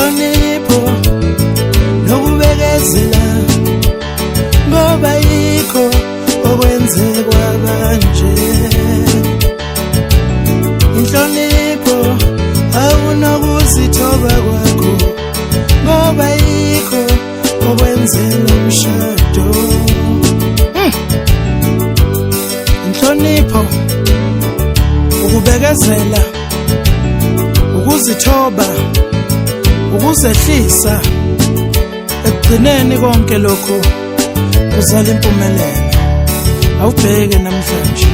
inhlonipho nokubekezela ngoba yikho okwenzekwa kanje. Inhlonipho awunokuzithoba kwakho ngoba yikho okwenzela umshado. Inhlonipho, ukubekezela, ukuzithoba, ukuzehlisa, ekugcineni konke lokho kuzala impumelelo. Awubheke namhlanje.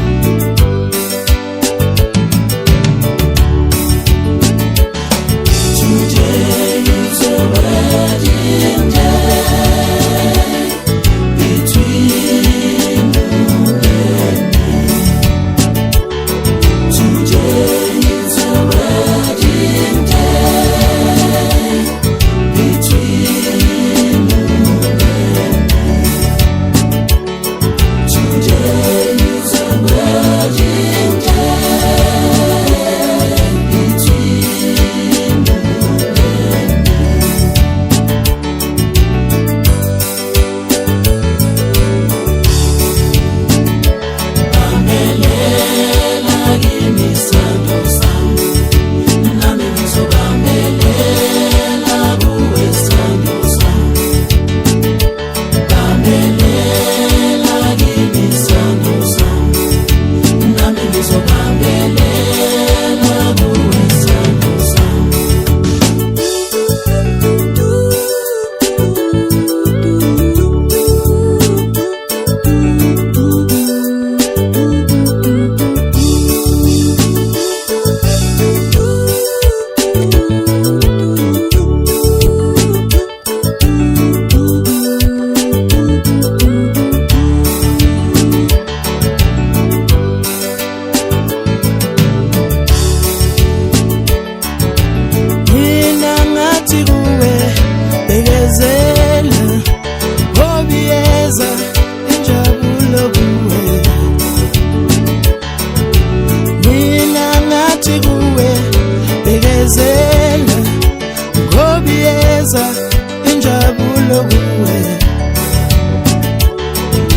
Injabulo kuwe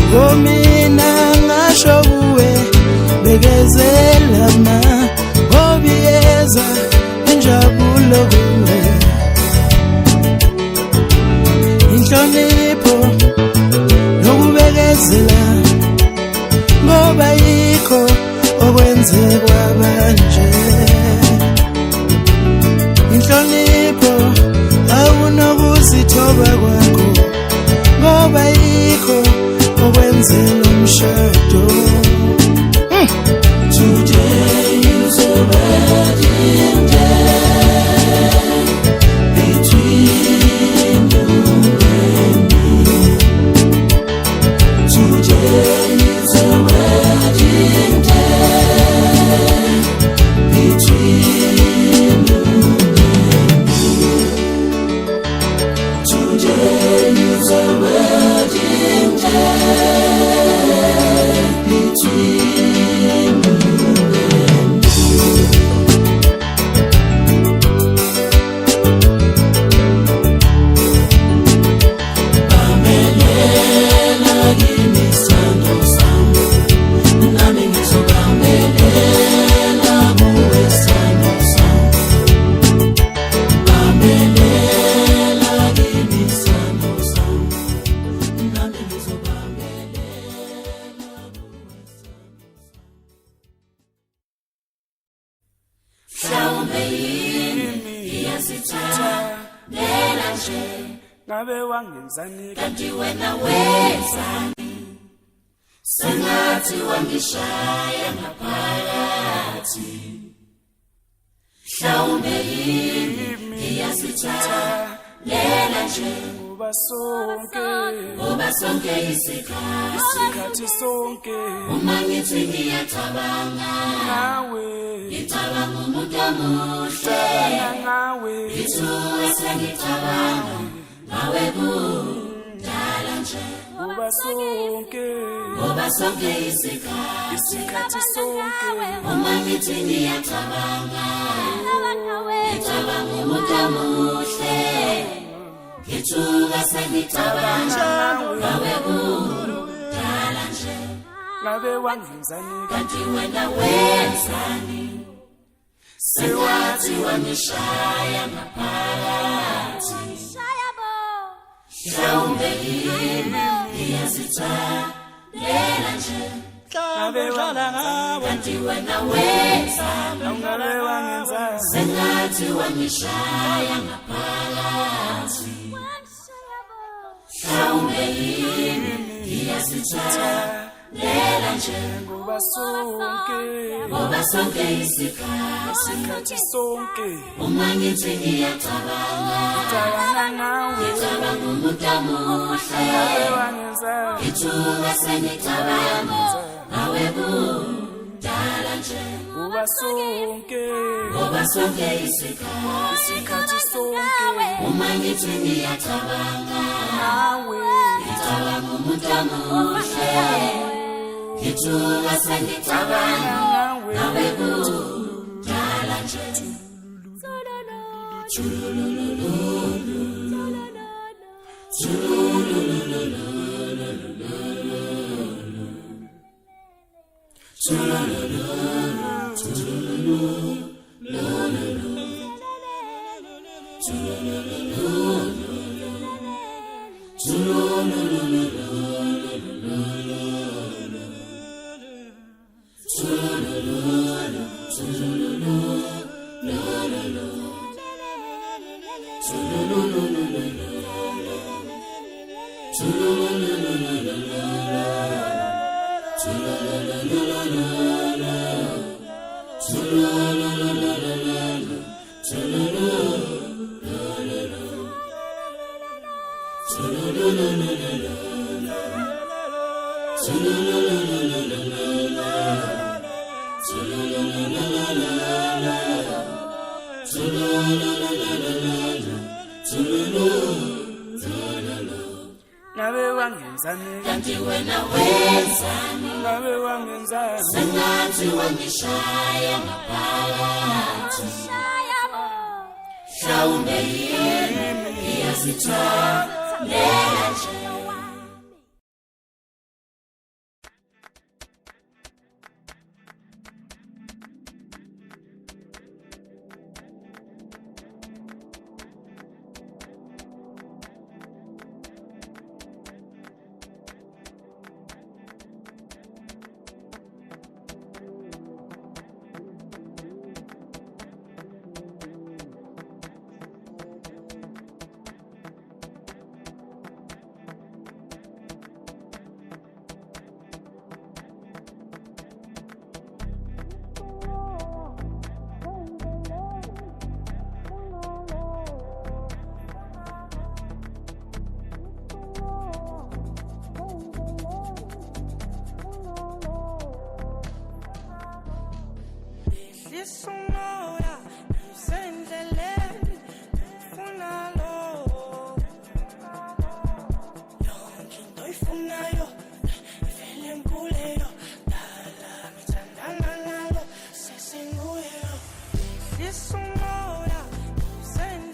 ngomina ngasho kuwe bekezela ma ngobiyeza injabulo kuwe. Inhlonipho nokubekezela ngoba yikho okwenzekwa kanje. Inhlonipho awunokuzithoba kwakho ngoba yikho okwenzela umshado. Today is a wedding day between you and me. Today is a wedding day between you. Today is a wedding day between you and me. Bamelela kimi sando sami, nami ngizobamelela kuwe sando sami. Bamelela kimi sando sami, nami ngizobamelela kuwe sando sami. Mhlawumbe yini iyasithandela nje, ngabe wangenzani kanti wena wenzani? Sengathi wangishaya ngaphakathi. Mhlawumbe yini iyasithandela nje, ngoba sonke isikhathi sonke. Uma ngithi ngiyacabanga ngawe, ngicabanga umuntu omuhle ngawe, ngithuke sengicabanga ngawe kudala nje. Ngoba sonke isikhathi sonke. Uma ngithi ngiyacabanga ngicabanga umuntu omuhle ngithuka sengicabanga ngawe kudala nje ngabe wangenzani kanti wena wenzani sewathi wangishaya ngaphakathi mhlawumbe yini ngiyazithandela nje ngabe wangenzani kanti wena wenzani ngabe wangenzani sengathi wangishaya ngaphakathi mhlawumbe yini ngiyazithandela nje ngoba sonke isikhathi sonke uma ngithi ngiyacabanga ngawe ngicabanga umuntu omuhle wangenzani ngithuka sengicabanga ngawe kudala nje ngoba sonke isikhathi sonke uma ngithi ngiyacabanga ngawe ngicabanga umuntu omuhle ngithuka sengicabanga ngawe kudala nje ngabe wangenzani kanti wena wenzani ngabe wangenzani sengathi wangishaya ngaphakathi mhlawumbe yini ngiyazithandela nje Sonora, sendele, funalo. Yonke into ifunayo, vele ngikuleyo. Dala ngithandana nalo, sesinguyo. Sonora, sendele.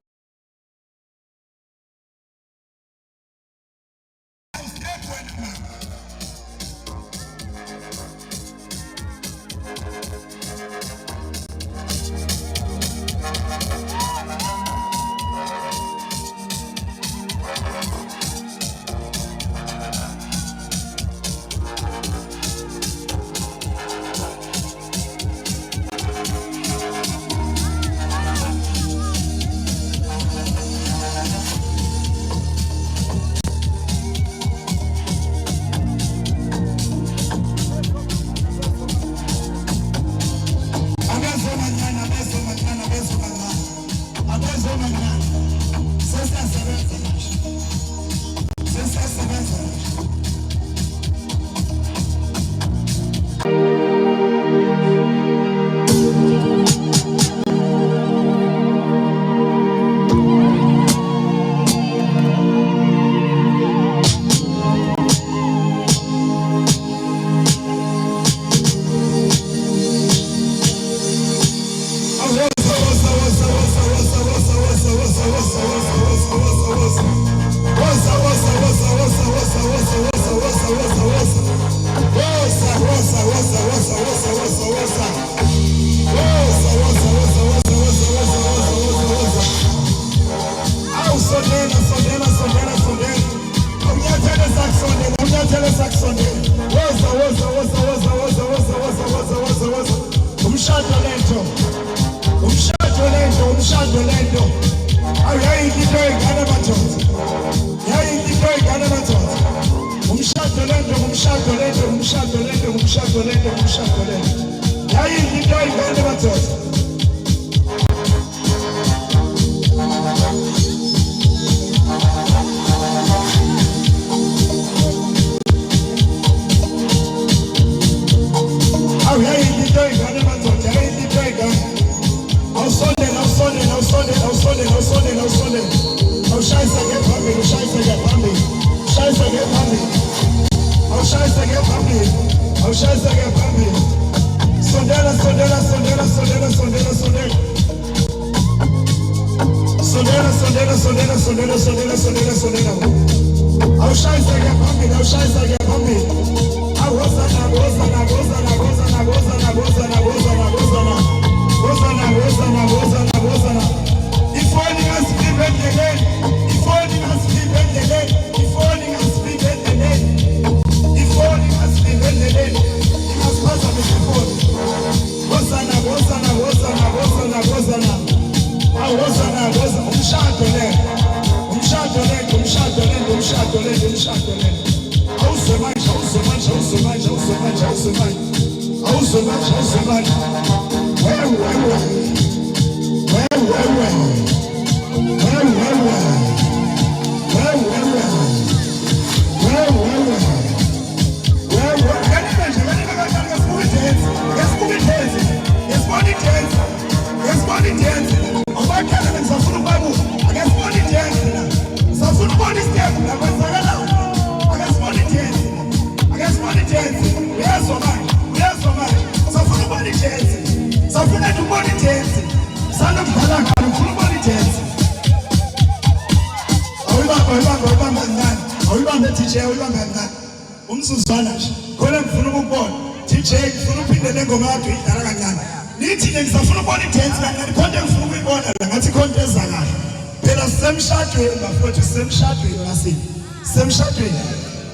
What's umshado lento umshado lento yayinto ayivele bathola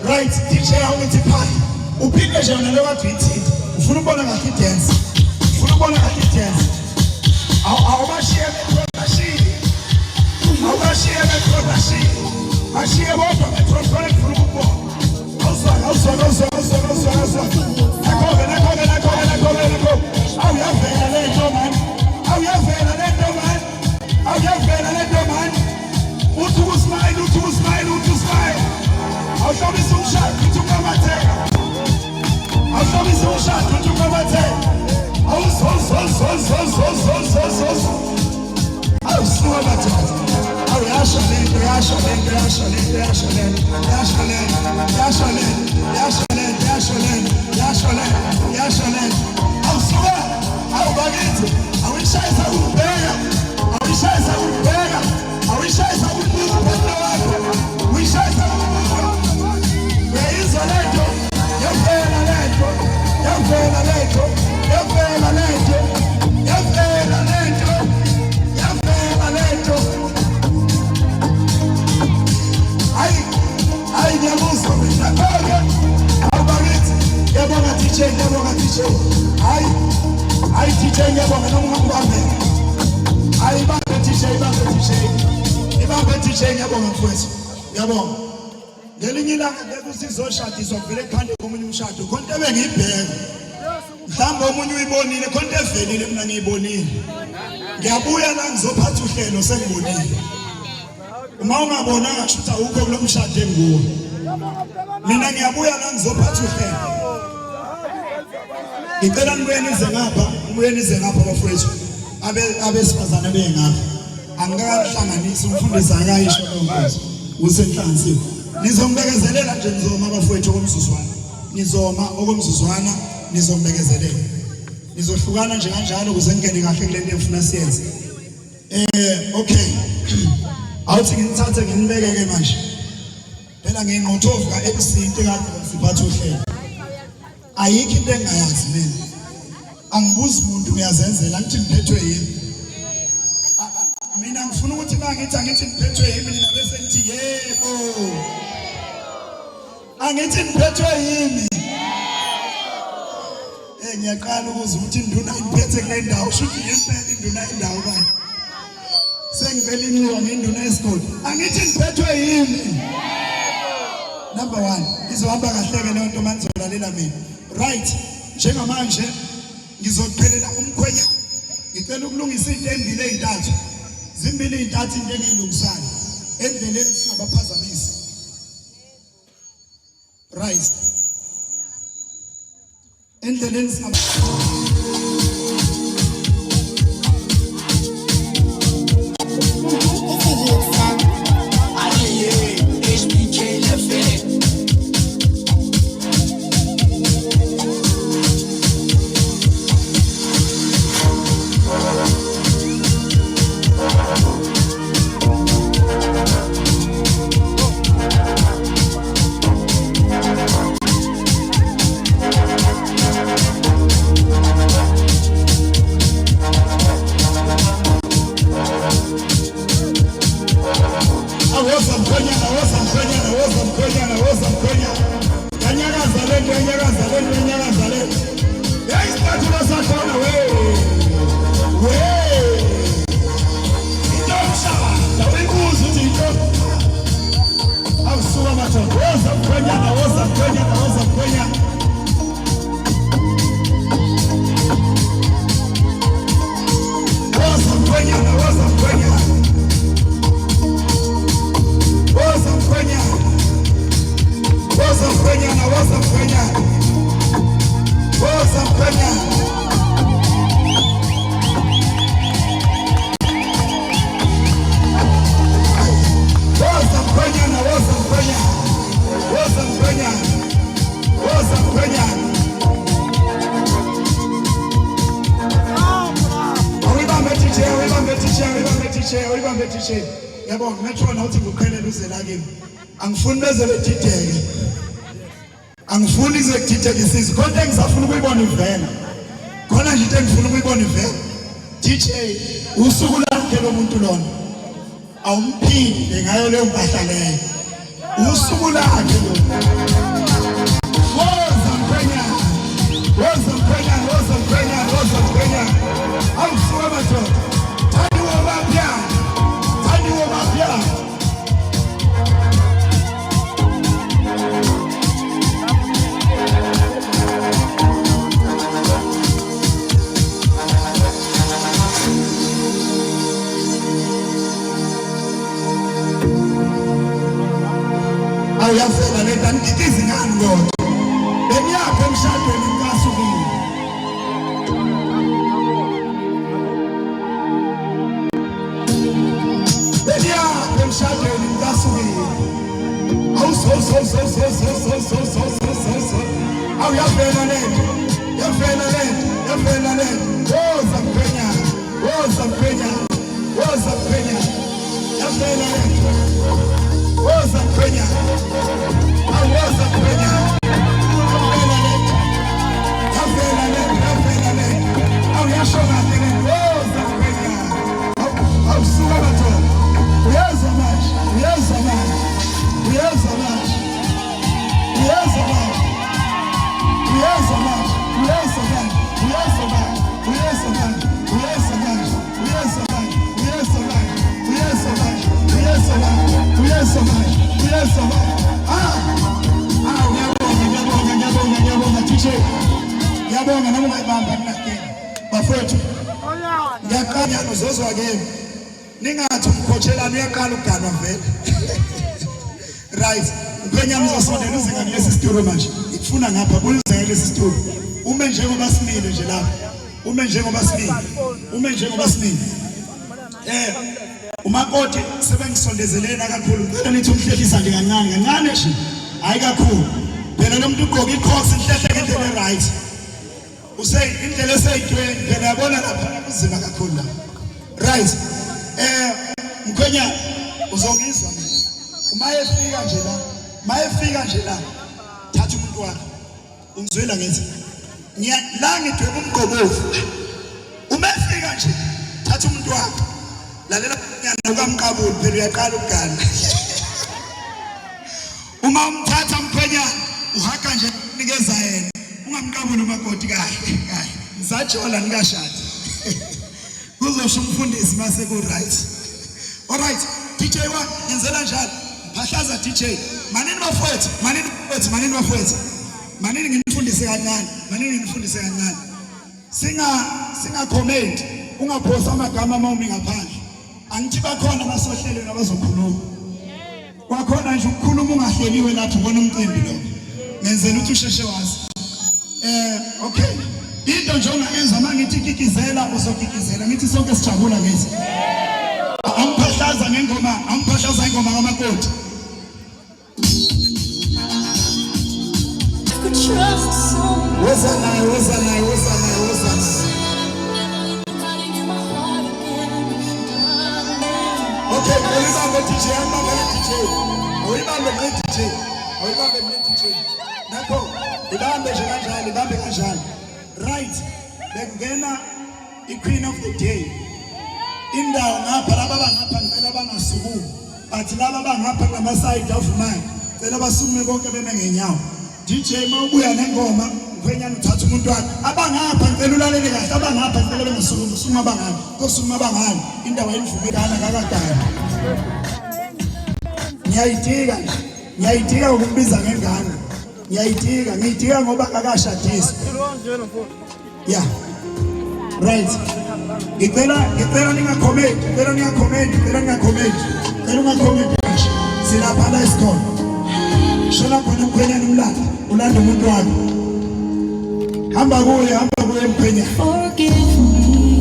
right DJ awuthi phaya uphinde nje wena lewathi ithini ufuna ubona ngathi dance ufuna ubona ngathi dance awubashiye beproduction awubashiye beproduction ashiye bodwa beproduction ufuna ukubona awuzwa nakho awuyavela lento man uthi usmile I'll show me some shot, you took my tail. I'll show me some shot, you took my tail. Oh, so much. Oh, I wish I would better. I wish I would better. I wish I would move better. Wish I would. Ngelinye ilanga bekusizoshada izovela ekhanda komunye umshado konke bengibheka mhlamba omunye uyibonile konke evelile mina ngiyibonile ngiyabuya la ngizophatha uhlelo sengibonile uma ungabonanga kusho ukuthi awukho kulomshado enguwo mina ngiyabuya la ngizophatha uhlelo ngicela nibuyenize ngapha bafowethu abesifazane bengapha angikahlanganisi umfundisi akayisho lonke usenhlanzini nizombekezelela nje nizoma abafowethu okomzuzwana nizoma okomzuzwana nizombekezelela nizohlukana nje kanjalo ukuze ngene kahle kule nto efuna siyenze okay awuthi ngithathe nginibekeke manje phela ngingqothovu ka ebusinto kade siphatha uhlelo ayikho into engayazi mina angibuzi umuntu uyazenzela ngithi ngiphethwe yini mina ngifuna ukuthi bangithi angithi ngiphethwe yimi nina bese ngithi yebo angithi ngiphethwe yimi ngiyaqala ukuzwa ukuthi induna iphethe kule ndawo shuthi yempela induna indawo bani sengivela inxiwa ngenduna esikole angithi ngiphethwe yimi number 1 izohamba kahleke leyo nto manizolalela mina right njengamanje ngizoqhelela umkhwenya ngicela ukulungisa into embili ezintathu zimbili ezintathu into engiyilungisayo endleleni singabaphazamisi right endleleni yabona metshona uthi ngukhelela uzela kimi angifuni beze bedideke angifuni ize kudideke isizwe kodwa engisafuna ukuyibona ivela khona nje into engifuna ukuyibona ivela DJ usuku lakhe lo muntu lona awumphinde ngayo leyo mpahla leyo usuku lakhe lo woza mkhwenya awusuka madoda thandi wobapya awuyafela lento andikikizi ngani kodwa bemiyapha emshadweni ngikasukile bemiyapha emshadweni ngikasukile awuyafela lento yafela lento woza mkhwenya yafela lento woza mkhwenya ngiyabonga noma ungayibamba ninakeni bafowethu ngiyaqanya nozozwa kimi ningathi umkhotshelana uyaqala ukuganwa vele right mkhwenya mzosondela uze ngalesi situlo manje ngifuna ngapha buze ngalesi situlo ume njengoba simile nje lapha ume njengoba simile umakoti sebengisondezelena kakhulu ngicela nithi umhlehlisa nje kancane nje hayi kakhulu phela lo muntu ugqoka i-cross ihlehle ngendlela right indlela eseyitweni phela yabona lapha kuzima kakhulu la right mkhwenya uzongizwa mina mayefika nje la thatha umuntu wakhe ungizwela ngithi la ngidweba umgqobovu umefika nje thatha umuntu wakhe lalela nyana kaMqabuli phela uyaqala ukugana uma umthatha mkhwenyana uhaga nje nikeza yena ungamqabuli umakoti kahle ngisajola nikashadi kuzosho umfundisi mase ku right all right DJ one ngenzela njalo phahlaza DJ manini bafowethu manini ngifundise kancane singa comment ungaphosa amagama mawumi ngaphandle angithi bakhona abasohlelweni abazokhuluma kwakhona nje ukukhuluma ungahleliwe lapho ubona umcimbi lo ngenzela ukuthi usheshe wazi okay into nje ongayenza mangithi kikizela uzokikizela ngithi sonke sijabula ngithi amphahlaza ingoma kamakoti woza naye okay uyibambe DJ nakho ibambe kanjani right bekungena iqueen of the day indawo ngapha laba bangapha ngicela bangasukumi but laba bangapha ngama side of mine cela basukume bonke beme ngenyawo DJ mawubuya nengoma ngwenyana uthatha umuntu wakhe abangapha ngicela ulalele kahle abangapha ngicela bengasukumi usuma abangapha kosuma abangapha indawo yemvumelana kakadala ngiyayidika ukubiza ngengane ngiyayidika ngoba akashadisa yeah right ngicela ningakhomment silapha la isikole shona khona umkhwenyana ulanda umuntu wakhe hamba kuye emkhwenyana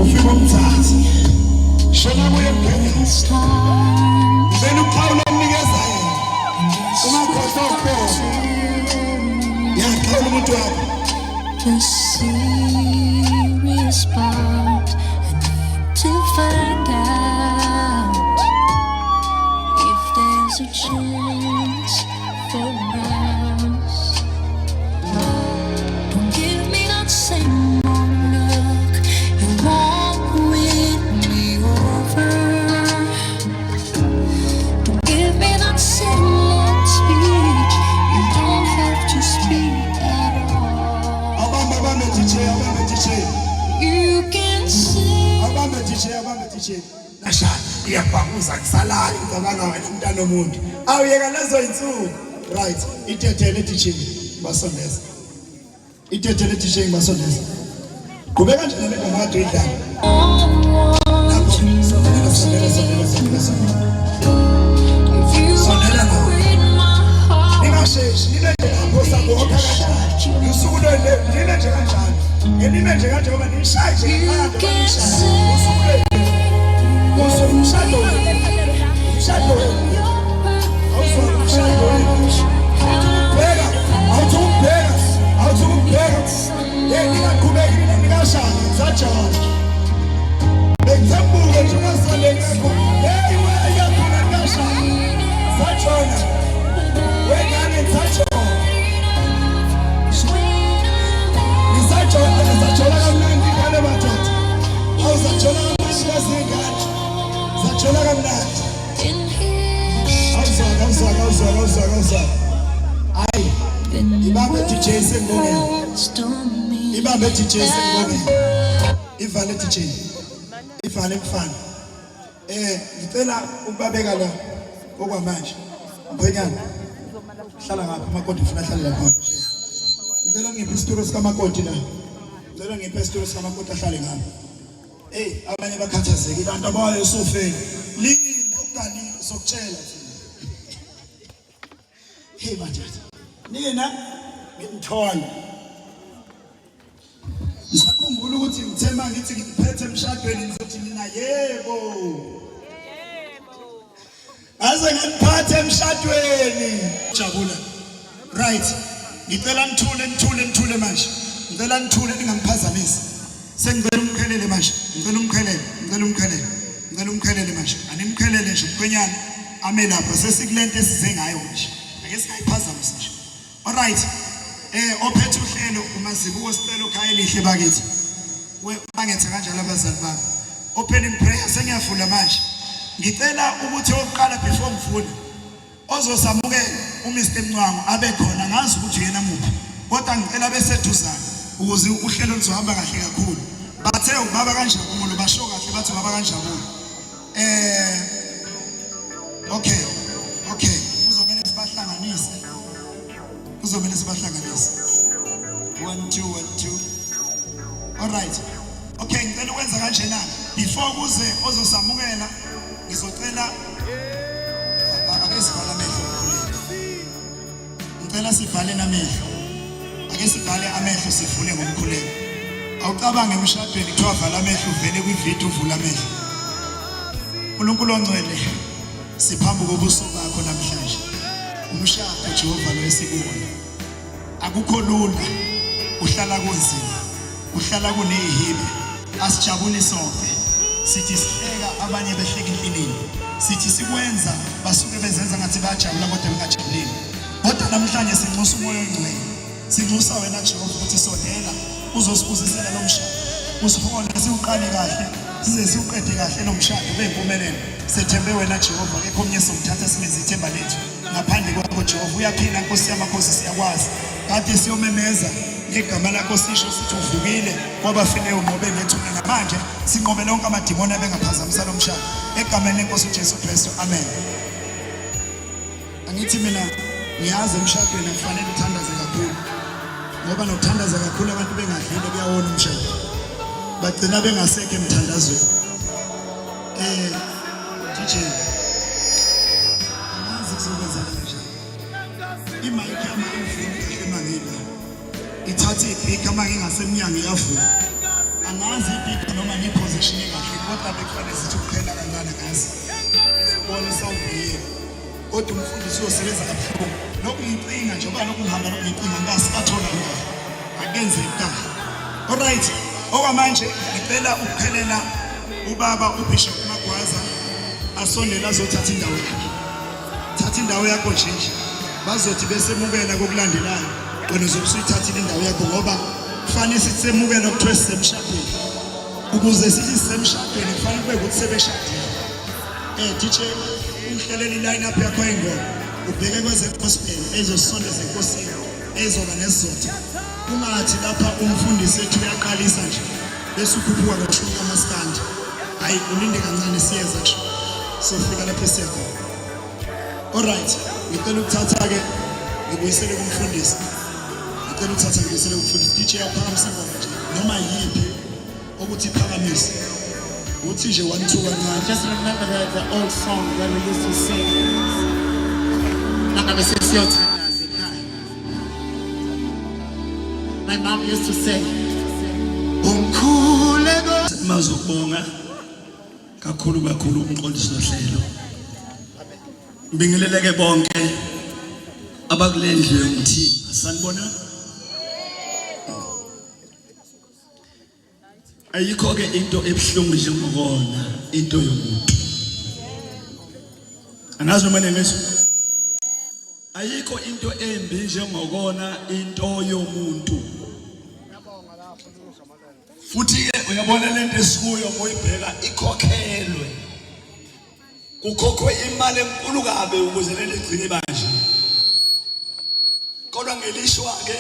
ufika umthatha shona kuye emkhwenyana then uPaulo umnikeza yena ungakhohlokho yakhawula umuntu wakhe the serious part and to find out if there's a chance for us. Don't give me that same old look, you won't win me over. Don't give me that same long speech, you don't have to speak at all. You can sing. Nasha iyakwamuza kusalayo ngicabanga wena umntana omuntu awuyeka lezo insuku right itethele teaching basondeza qhubeka nje nale ngoma kade idlala sondela nawe ningasheshi nibe lapho sabokha kanjani usuku lo nibe nje kanjani ngenime nje kanje ngoba nishaye nje ibambe DJ sengome ivale DJ ivale mfana ngicela ukubabeka la okwamanje mkhwenyana hlala ngapha amakoti ufuna ahlale lapha ngicela ngiphe isitulo sikamakoti la ngicela ngiphe isitulo sikamakoti ahlale ngapha abanye bakhathazekile abantu abayo esofeni lina uganile sokutshela majaji nina ngimthola ngisakhumbula ukuthi ngithema ngithi ngiphethe emshadweni ngizothi mina yebo aze ngiphathe emshadweni jabula right ngicela nithule manje ngicela nithule ningamphazamisi sengicela umkhelele manje ngicela umkhelele manje animkhelele nje mkhwenyana ame lapha sesikulento esize ngayo nje ake singayiphazamise nje all right ophethe uhlelo umazibuko sicela ukhaya elihle bakithi bangethe kanjalo abazali bami opening prayer sengiyafuna manje ngicela ukuthi oqala before ngifuna ozosamukela uMr Mncwango abe khona ngazi ukuthi yena muphi kodwa ngicela beseduzana ukuze uhlelo luzohamba kahle kakhulu bathe ubaba kanjabulo basho kahle bathi baba kanjabulo okay kuzomela sibahlanganise 1 2 1 2. All right. Okay, ngicela ukwenza kanjena before kuze ozosamukela ngizocela ake sivale amehlo ngomkhuleko. Ngicela sivale amehlo. Ake sivale amehlo sivule ngomkhuleko. Awucabange emshadweni kuthiwa vala amehlo uvele kwividiyo uvula amehlo. uNkulunkulu ongcwele siphambi kobuso bakho namhlanje. Umshado Jehova lo esikuwona. Akukho lula. Uhlala kunzima. Uhlala kunehibe. Asijabule sonke. Sithi sihleka abanye behleka inhlini. Sithi sikwenza basuke bezenza ngathi bayajabula kodwa bengajabulile. Kodwa namhlanje sinxusa umoya ongcwele. Sinxusa wena Jehova ukuthi sondela uzosibusisela lo mshado. Usihole siuqale kahle. Size siuqede kahle lo mshado beyimpumelelo. Sethembe wena Jehova akekho omnye somthatha simenze ithemba lethu. Ngaphandle kwakho Jehova uyaphila Nkosi yamakhosi siyakwazi. Kade siyomemeza ngegama lakho sisho sithi uvukile kwabafileyo ngobe ngethuna namanje sinqobe lonke amadimoni abengaphazamisa lo mshado egameni lenkosi uJesu Kristu amen. Angithi mina ngiyazi emshadweni akufanele uthandaze kakhulu ngoba nokuthandaza kakhulu abantu bengadlile kuyawona umshado bagcina bengasekho emthandazweni. DJ angazi kuzokwenzeka kanjani imayikhi yama-infoni kahle mangila ithathe ibhika uma ngingasemnyango iyavula angazi ibhika noma ngiposition kahle kodwa bekufanele sithi ukuqhela kancane ngazi sibone sawuvuyile kodwa umfundisi uyosebenza kabuhlungu nokuyinkinga njengoba lokungihamba nokuyinkinga ngasikathola lokho akenzeki kahle. Alright, okwamanje ngicela ukuphelela ubaba uBishop Magwaza asondela azothatha indawo yakhe. Thatha indawo yakho nje bazothi besemukela kokulandelayo wena uzobusuyithathile indawo yakho ngoba kufanele sithi semukela ukuthiwa sisemshadweni ukuze sithi sisemshadweni kufanele kube ukuthi sebeshadile. DJ uhlelele iline up yakho engoma ubheke kweze gospel ezosondeza enkosini ezoba nesizotha kungathi lapha umfundisi ethu uyaqalisa nje bese ukhuphuka ngokushona amaskandi hayi ulinde kancane siyeza nje sofika lapha esiyakho. Alright, ngicela ukuthatha ke ngibuyisele kumfundisi. Ngicela ukuthatha ngibuyisele kumfundisi. DJ awuphakamisa ingoma nje noma yiphi ukuthi iphakamise. Uthi nje 1 2 1. Just remember the old song that we used to sing. Nangabe sesiyothandaza ekhaya. My mom used to say, Umkhuleko mazobonga kakhulu umqondisi nohlelo. Ngibingeleleke bonke abakulendlu yomthimba. Sanibona? Ayikho ke into ebuhlungu njengokona into yomuntu. Angazi noma nengezo. Ayikho into embi njengokona into yomuntu. Futhi ke uyabona lento esikuyo moyibheka ikhokhelwe. Kukhokhwe imali enkulu kabe ukuze lento igcine manje. Kodwa ngelishwa ke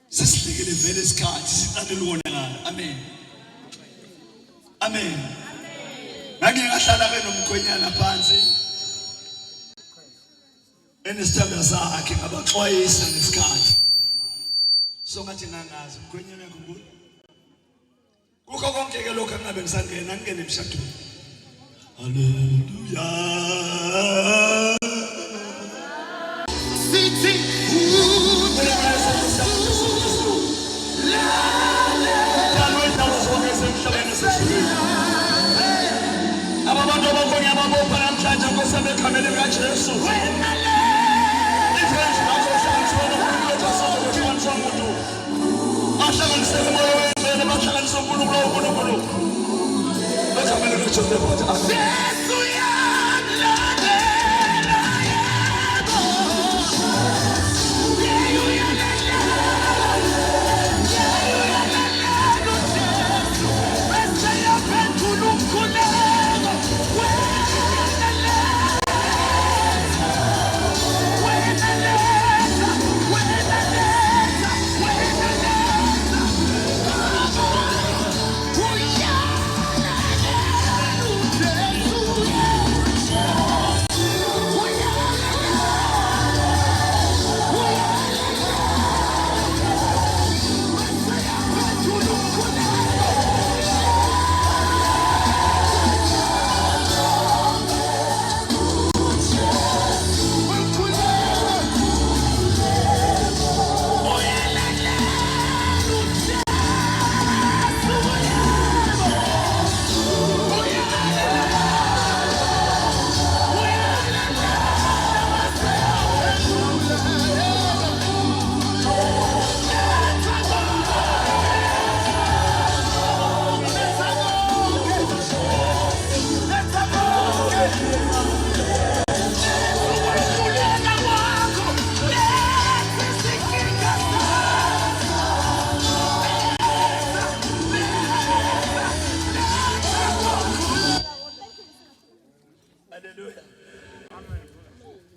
sesifikile vele isikhathi siqale ukubonakala. Amen. Amen. Ngake ngahlala ke nomkhwenyana phansi enesithandwa sakhe ngabaxwayisa ngesikhathi. So ngathi nangazi umkhwenyana yakho kukho konke ke lokho engabe ngisangena ngene emshadweni. Hallelujah. Abantu abafuna ababopha namhlanje nkosana ekhamele kaJesu. Ifresh nazo hlanganiswa nokuthi umuntu. Ahlanganisele moya wenzele bahlanganisa uNkulunkulu. Bakhamele kaJesu lephotha. Yesu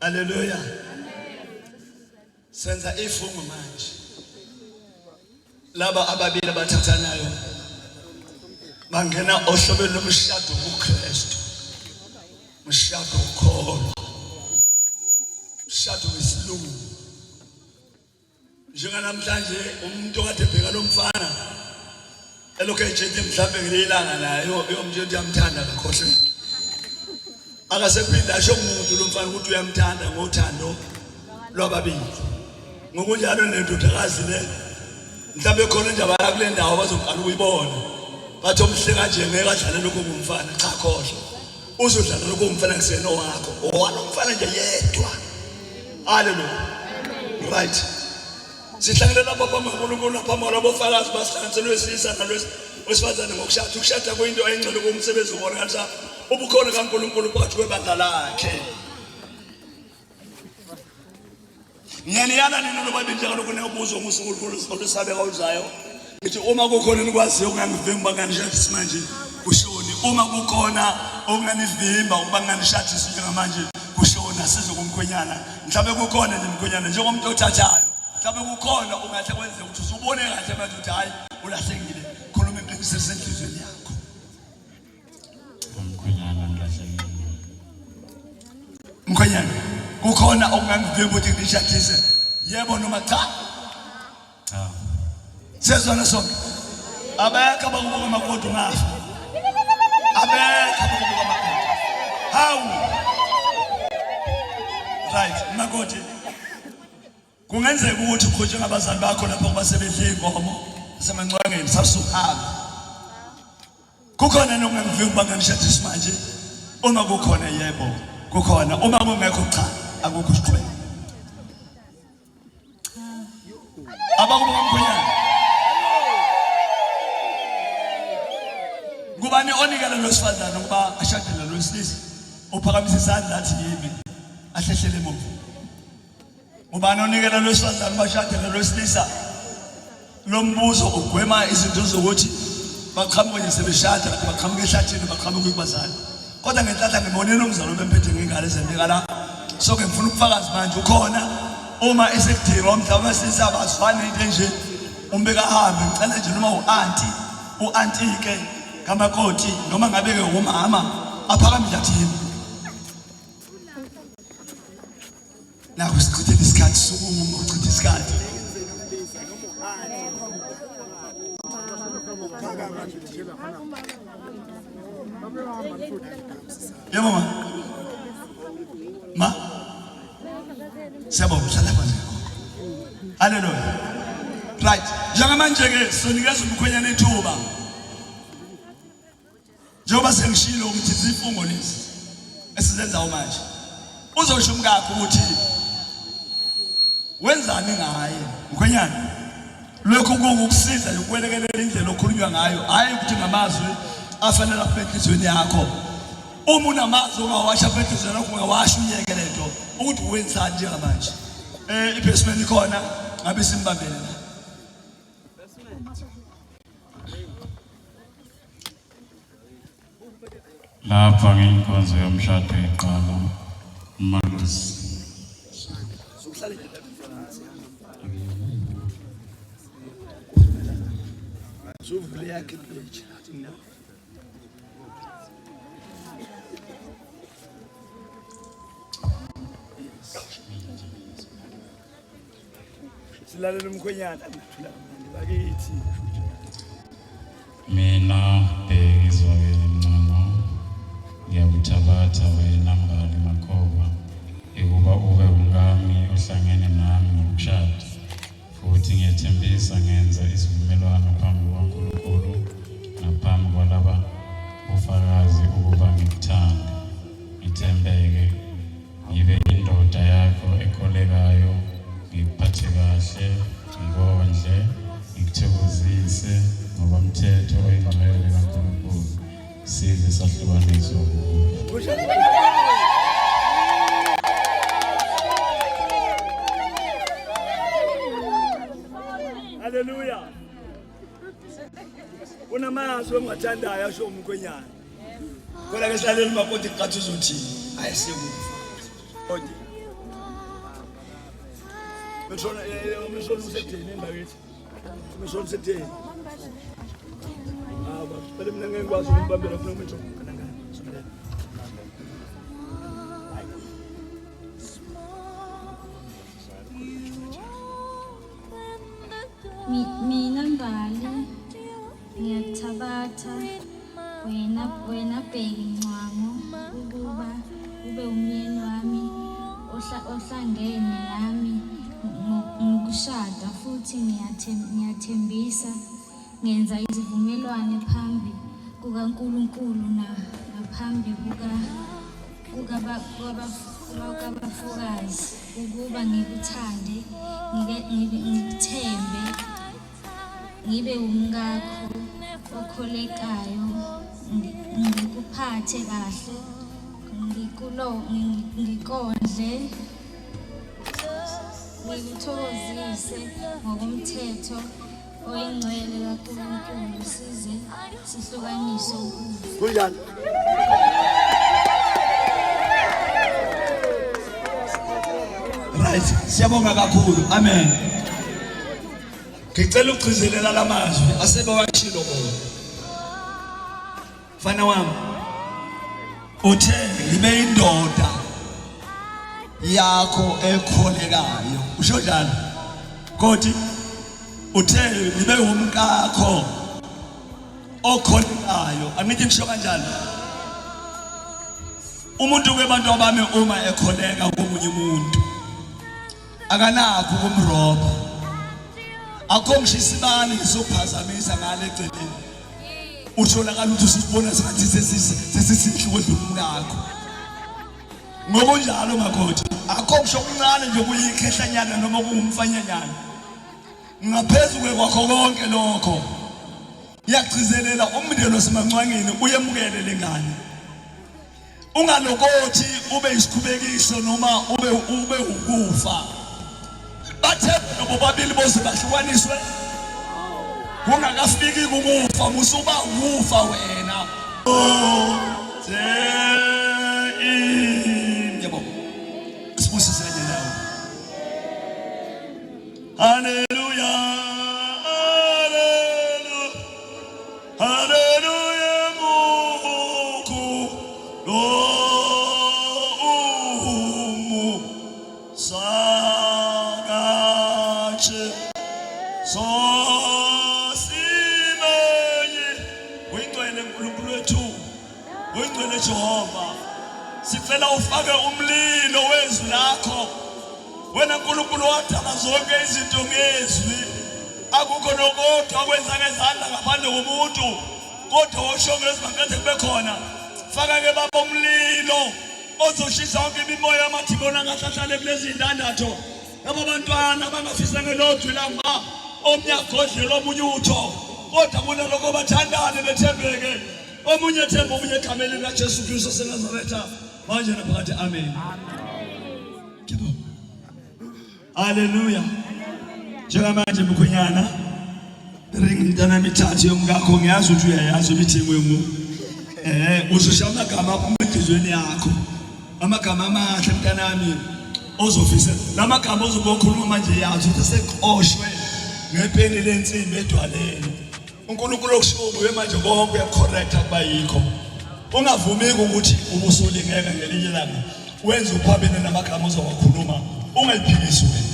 Hallelujah. Senza ifungo manje. Laba ababili abathathanayo bangena ohlobeni lomshado kuKristu. Mshado ukholo. Mshado wesilungu. Njenganamhlanje umuntu okade ebheka lo mfana elokhu ejethi mhlambe ngelilanga nayo yomntu uyamthanda kakhohle. Akasephinde asho umuntu lo mfana ukuthi uyamthanda ngothando lwababili. Ngokunjalo nendodakazi le mhlambe khona nje abaya kule ndawo bazoqala ukuyibona. Bathi omhleka nje ngeke adlale lokho kumfana cha khohle. Uzodlala lokho kumfana kuseno wakho. Owalomfana nje yedwa. Hallelujah. Right. Sihlanganela papa maNkulunkulu lapha malabofakazi basihlanganiselwe isisa nalwesifazane ngokushada. Ukushada kuyinto ayingcwele kumsebenzi obonakalisa ubukhona kaNkulunkulu phakathi kwebandla lakhe. Ngiyaniyala nini nobabili njalo kunebuzo uNkulunkulu olusabeka uzayo. Ngithi uma kukhona nikwaziyo ukungangivimba kanishadisi manje kushoni. Uma kukhona okunganivimba ukuba nganishadisi njengamanje kushona sizokumkhwenyana. Mhlawumbe kukhona nje umkhwenyana njengomuntu othathayo. Mhlawumbe kukhona ungahle kwenze ukuthi usubone kahle manje ukuthi hayi ulahlekile. Khuluma iqiniso esenhlizweni yakho. Umkhwenyana ngilahlekile. Mkhwenyana kukhona okungangivimba ukuthi ngishadise. Yebo noma cha? Cha. Sezona sonke. Abekho abakubuka amakhodi ngafa. Abekho abakubuka amakhodi. Hawu. Right, makhodi. Kungenzeka ukuthi ukhonje ngabazali bakho lapho kubasebedla inkomo semangcwangeni sasuhamba. Kukhona nokungangivimba nganishadisi manje. Uma kukhona yebo, kukhona. Uma kungekho cha, akukho isiqhubeko. Abakubuka mkhwenyana. Ngubani onikela losifazana ukuba ashadele losilisa? Uphakamisa isandla athi yimi. Ahlehlele emuva. Ngubani onikela losifazana bashadele losilisa? Lo mbuzo ugwema izinto zokuthi baqhamuke nje sebeshada baqhamuke ehlathini baqhamuke kubazali. Kodwa ngenhlanhla ngibonile umzalo bemphethe ngingane ezendeka la. So ke ngifuna ukufakaza manje ukhona uma esekudinga umhlaba sisa abazifani into nje umbeka hambe ngicela nje noma u-auntie ke kamakoti noma ngabe ke umama aphakamile athi yini. Naku sichithele isikhathi sokumu uchitha isikhathi. Yebo ma siyabonga uhlala phansi. Hallelujah. Right, njengamanje ke sonikeza umkhwenyana ithuba. Njengoba sengishilo ukuthi izifungo lezi esizenza manje uzosho umkakho ukuthi wenzani ngaye mkhwenyana. Lokho kungukusiza ukwelekelela indlela okhulunywa ngayo, hayi ukuthi ngamazwi afanele apha enhlizweni yakho. Uma unamazwi ongawasha apha enhlizweni yakho ungawasha uyeke lento ukuthi wenzani njengamanje. Ibasement ikhona ngabe simbambele la. Lapha ngeinkonzo yomshado eqala uMalusi. Zuvule yakhe page. Silalela umkhwenyana bakithi. Mina Bhekizwakele Mncano ngiyakuthabatha wena Mbali Makhoba ekuba ube umngami ohlangene nami ngokushada. Futhi ngiyethembisa ngenza isivumelwano phambi kwaNkulunkulu naphambi kwalaba ufakazi ukuba ngikuthande, ngithembeke, ngibe indoda yakho ekholekayo, ngikuphathe kahle, ngikondle, ngikuthokozise ngoba umthetho oyingcwele kaNkulunkulu size sahlukaniswa kuwo. Hallelujah. Unamazwi ongathandayo asho umkhwenyana. Kodwa ke silalela umakoti qathi uzothini? Ayisekufa. Kodwa Metron usedeni embakithi. Metron usedeni. Bale mina ngeke ngikwazi ukumbambela kulo Metron. Mina Mbali ngiyakuthabatha wena Bheki Ncwango ukuba ube umyeni wami ohlangene nami ngokushada futhi ngiyathembisa ngenza izivumelwano phambi kukaNkulunkulu naphambi kukabafokazi ukuba ngikuthande ngikuthembe ngibe umngakho okholekayo ngikuphathe kahle ngikondle ngikuthokozise ngokomthetho oyingcwele kaNkulunkulu size sihlukaniswe ukudla. Kunjani? Right, siyabonga kakhulu. Amen. Ngicela ukugcizelela lamazwi asebewashilo bona. Mfana wami, uthe ngibe indoda yakho ekholekayo. Usho njalo. Kodwa uthe ngibe umkakho okholekayo. Angithi ngisho kanjani? Umuntu kubantu abami uma ekholeka komunye umuntu akanakho ukumroba. Akomshisibani ngisophazamisa ngale eceleni. Utholakala ukuthi usibona sengathi sesisihle kwedlula umkakho. Ngoba njalo makoti akomsho okuncane nje kuyikhehlanyana noma kungumfanyanyana. Ngaphezulu kwakho konke lokho yagcizelela umndeni waseMancwangeni uyemukele lengane. Ungalokothi ube isikhubekiso noma ube ukufa. Bathe bobabili bose bahlukaniswe. Kungakafiki ukufa musuba ukufa wena. Yebo. Sibusise kanye nawe. Hallelujah. Hallelujah. Hallelujah. Muku. Sagache. So Uyingcwele Jehova sicela ufake umlilo wezwi lakho wena uNkulunkulu wadala zonke izinto ngezwi akukho nokodwa akwenza ngezandla ngaphandle komuntu kodwa washo ngezwi ngakade kube khona faka ke baba umlilo ozoshisa yonke imimoya yamathibona ngahlahlale kulezi indandatho labo bantwana abangafisa ngelodwi langa omnyagodlela omunye utho kodwa bona lokho bathandane bethembeke omunye themba omunye egameni likaJesu Kristu seNazaretha manje naphakathi. Amen. Hallelujah. Njengamanje mkhwenyana ring intana mithathu yomkakho ngiyazi ukuthi uyayazi imithimo yomuntu uzosha amagama aphumedizweni yakho amagama amahle mntanami ozofisa lamagama ozokukhuluma manje yazi ukuthi seqoshwe ngepeni lensimbi edwaleni. uNkulunkulu okushubuye manje konke uyacorrect akuba yikho. Ungavumi ukuthi ubusulingeka ngelinye ilanga wenza uphabene namagama ozowakhuluma ungaliphikisi wena.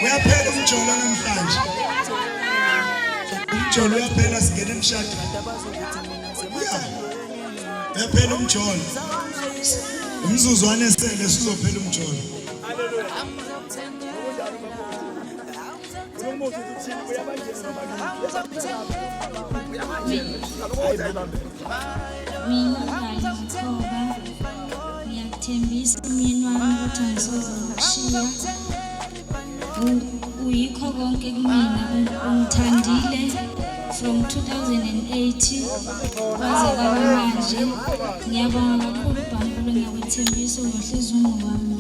Uyaphela umjolo namhlanje. umjolo uyaphela singena emshadweni. Uyaphela umjolo. Umzuzwana esele sizophela umjolo. Mina ngiyathoba ngiyathembisa umyeni wami ukuthi ngisoze ngishiya uyikho konke kumina ungithandile from 2008 kwaze kwaba manje ngiyabonga kakhulu Bhambulo ngiyakuthembisa uyohlezi ungowami.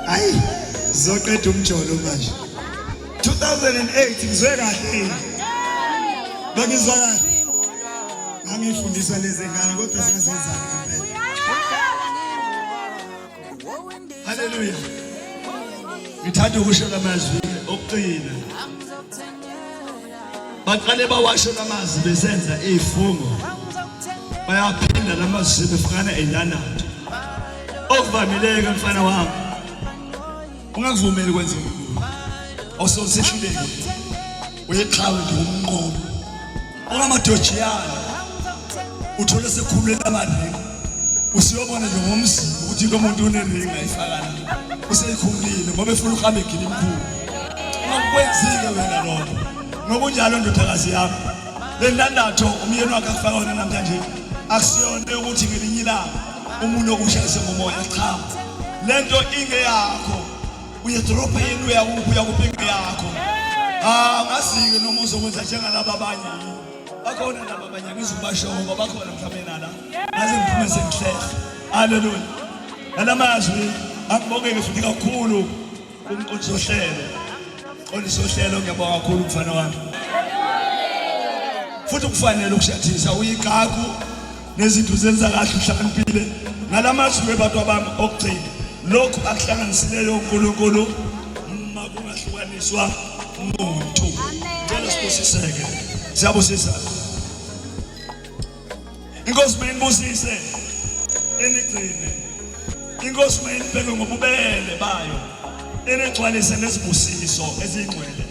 Hayi zoqeda umjolo manje 2008 ngizwe kahle bakizwa kahle ngangifundisa lezi ngane kodwa siyazenzana ngempela. Haleluya. Ngithanda ukusho lamazwi okuqina baqale bawasho lamazwi besenza izifungo bayaphinda lamazwi befana endandatho okuvamileke mfana wami ungakuvumeli kwenza lokho awusosehluleke uyeqhawe ngomnqobo ongamadojiyana uthola sekhululela amaringi usiyobona nje ngomzimba ukuthi komuntu uneringi ayifakana useyikhulile ngoba efuna uhambe egili imkhulu ungakwenzike wena lokho ngokunjalo ndodakazi yami le ndandatho umyeni wakhe akufaka wona namhlanje akusiyona ukuthi ngelinye ilanga umuntu okushayise ngomoya cha lento ingeyakho uyedropha yini uyakuphinga yakho ngasike noma uzokwenza njengalabo abanye bakhona laba abanye ngizubasho ngoba bakhona mhlawumbe nala ngaze ngiphume sengihlehla. Haleluya. Nalamazwi akubongeke futhi kakhulu umqotsohlelo olisohlelo ngiyabonga kakhulu mfana wami futhi kufanele ukushathisa uyigagu nezinto zenza kahle uhlakaniphile ngalamazwi abantu abami okugcina lokhu akuhlanganisileyo uNkulunkulu makungahlukaniswa umuntu. Ngicela sibusiseke siyabusisa inkosi mayinibusise enigcine inkosi mayinibheke ngobubele bayo enigcwalise nezibusiso ezingcwele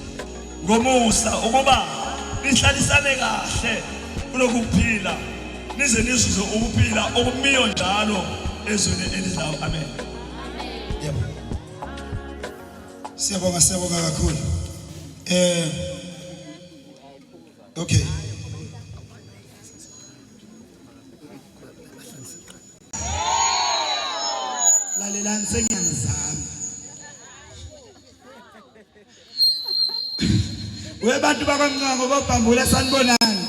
ngomusa ukuba nihlalisane kahle kulokhu kuphila nize nizuze ukuphila okumiyo njalo ezweni elizayo. Amen. Yebo. Siyabonga kakhulu. Okay. Lalelani senyanga zami. Webantu bakwaMnqango boBhambula sanibonani.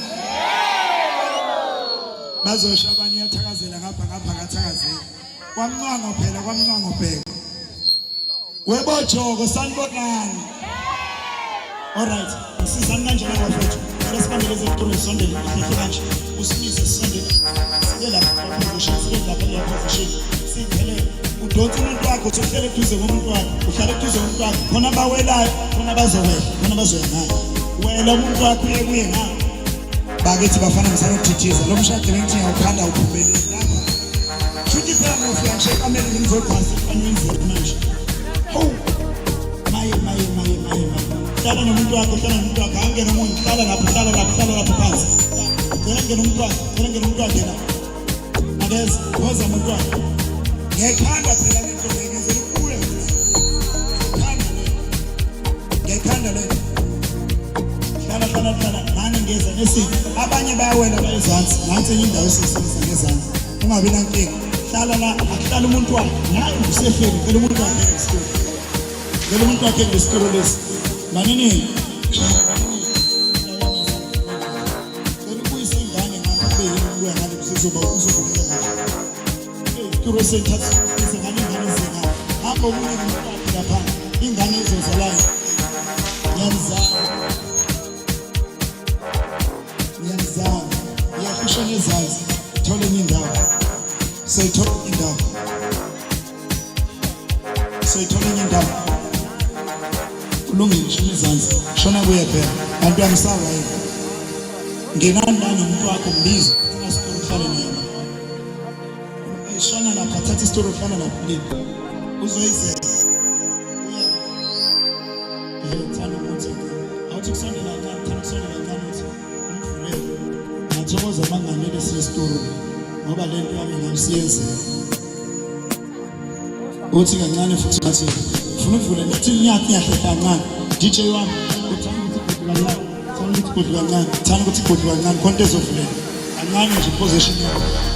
Bazosho abanye yathakazela ngapha kathakazela. KwaMnqango phela kwaMnqango bheka. Webojoko sanibonani. All right. Sizani kanjani bafethu? Lesibambele zethu sondele ihlike kanje. Usimise sondele. Sike lapha position, sike lapha le position. Siphele udonsa umuntu wakho uhlale eduze komuntu wakho. Uhlale eduze komuntu wakho. Khona bawelayo, khona bazowela, khona bazoya nayo. Wela umuntu wakho uye kuye ngayo. Bakithi bafana ngisanothithiza. Lo mshado ngithi ngiyawukhanda uphumelele lapha. Futhi phela ngofika nje kamele ngizokwazi anwenze manje. Oh. Maye. Hlala nomuntu wakho angena umuntu hlala lapha phansi. Ngena umuntu wakho yena. Akeze woza umuntu wakho. Ngekhanda phela lento ngenzela kuwe. Ngekhanda le. Hlala manje ngeza nesiphi. Abanye bayawela bayezansi. Nansi enye indawo esisisa ngezansi. Ungabi nankinga. Hlala la akuhlala umuntu wakho. Nayi usefeni phela umuntu wakho ngesikole. Ngelo umuntu wakhe ngesikole lesi. Manini sekuyisingane ngapha beyibuya ngale kuzoba uzobukela ngapha kuro sethatha izingane zinga hamba umuntu umuntu lapha ingane izozalayo niyazama yakhusha nezazi thole indawo sayithola indawo kulungile shimizansi shona kuye phela abantu angisawa yini ngenani nomuntu wakho mbizo ungasikho uhlale naye thatha isitori ofana naphilini uzoyizela thanda ukuthi awuthi kusondela kancane thanda kusondela kancane ukuthi umvulele ngiyathokoza mangalele sisitori ngoba lento yami ngamsiyenzela uthi kancane futhi ngathi ufuna uvule ngathi ngiyahle kancane DJ wami uthanda ukuthi thanda ukuthi kodwa kancane konke ezovulela kancane nje position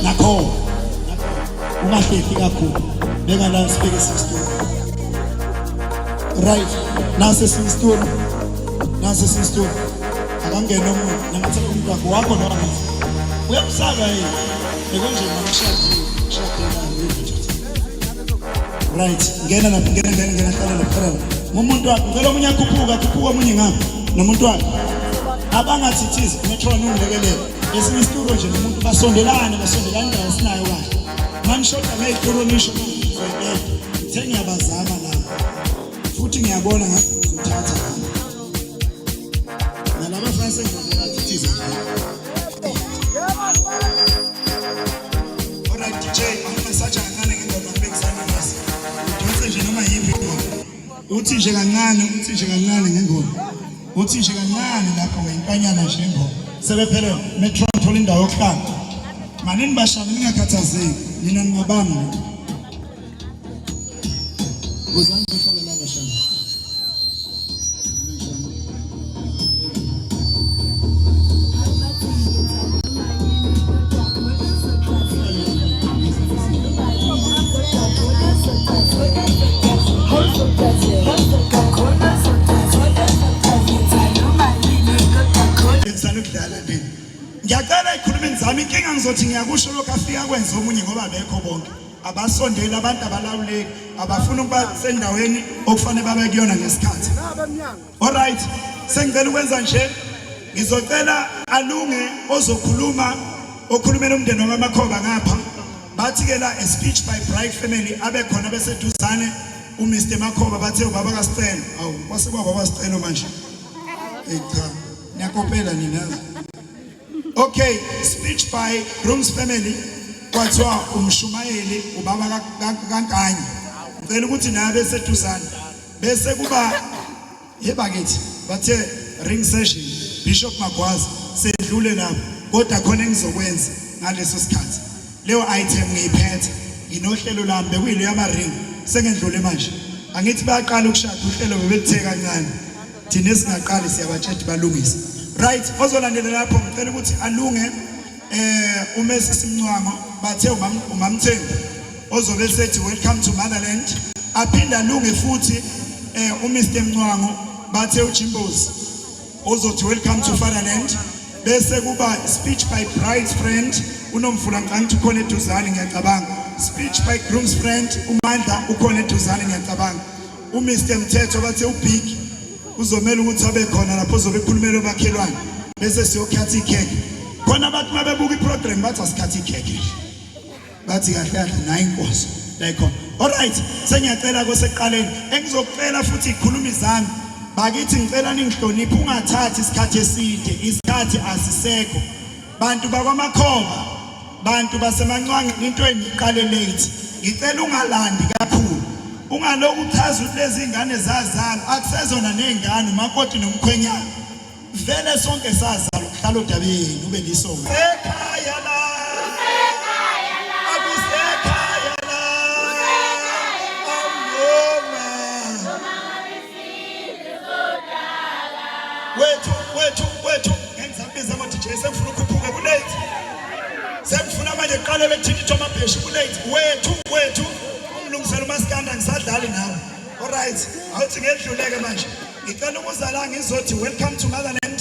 nakho ungahleki kakhulu beka la sibeke sisitori right nase sisitori akangena umuntu nangathi umntwana wakho noma uyamsaka yini ekonje namshadi right ngena lapha ngena hlala lapha umuntu wakhe ngelo omunye akhuphuka omunye ngapha nomuntu wakhe abangathithizi metron ungilekelele esinye isituro nje nomuntu basondelane ndawo sinayo kahle manishoda ngeyituro nisho ngiyabazama lapha futhi ngiyabona ngathi uzothatha nalaba fase ngokuthithiza alright DJ awunasacha kancane ngendaba ngibekisana nasi uthi nje noma yiphi into uthi nje kancane ngengoma uthi nje kancane lapho weyinkanyana nje ngoma sebephele metro thola indawo yokuhlala manini bashana ningakhathazeki nina ngabami uzange uhlala la bashana ngiyacela ikhulumeni zami inkinga ngizothi ngiyakusho lokho afika kwenza omunye ngoba bekho bonke abasondeli abantu abalawuleki abafuna ukuba sendaweni okufanele babe kuyona ngesikhathi alright sengicela ukwenza nje ngizocela alunge ozokhuluma okhulumela umndeni wamamakhoba ngapha bathi ke la a speech by Bright family abe khona beseduzane uMr Makhoba bathe ubaba kaSicelo awu wasekwaba kaSicelo manje cha niyakopela nina. Okay, speech by Grooms family kwathiwa umshumayeli ubaba kaNkanya ngicela ukuthi nabe seduzane bese kuba yebakithi bathe ring session Bishop Magwaza sedlule lapho kodwa khona engizokwenza ngaleso sikhathi leyo item ngiyiphethe nginohlelo lami bekuyile yama ring sengedlule manje angithi bayaqala ukushada uhlelo bebelithe kancane thina singaqali siyabatshela balungise right ozolandela lapho ngicela ukuthi alunge uMesi Simncwango bathe umamthembu ozobe sethi welcome to Motherland aphinda alunge futhi uMr Mncwango bathe uJimbozi ozothi welcome to Fatherland bese kuba speech by Bride's friend unomvula ngithi ukhona eduzane ngiyacabanga speech by Groom's friend uMandla ukhona eduzane ngiyacabanga uMr Mthetho bathe uBig uzomela ukuthi abe khona lapho uzobe ekhulumela omakhelwane bese siyokhatha ikheke khona abantu mabebuka iprogram bathi asikhathi ikheke bathi kahle kahle nayi inkosi la ikhona alright sengiyacela kwesekuqaleni engizocela futhi ikhulumi zami bakithi ngicela ningihloniphe ungathathi isikhathi eside isikhathi asisekho bantu bakwamakhoba bantu baseMancwange into engiqale late ngicela ungalandi kakhulu ungaloku uchaza ukuthi lezi ingane zazalwa akusezona nezingane umakoti nomkhwenyana vele sonke sazalwa kuhlala odabeni ube lisonke ekhaya la akusekhaya la wethu ngenzambiza ama DJ semfuna ukukhuphuka kulate semfuna manje qale bethini Thomabheshi kulate wethu umlungisela uMaskanda ngisadlali nawe alright awuthi ngedluleke manje ngicela ukuzala ngizothi welcome to Motherland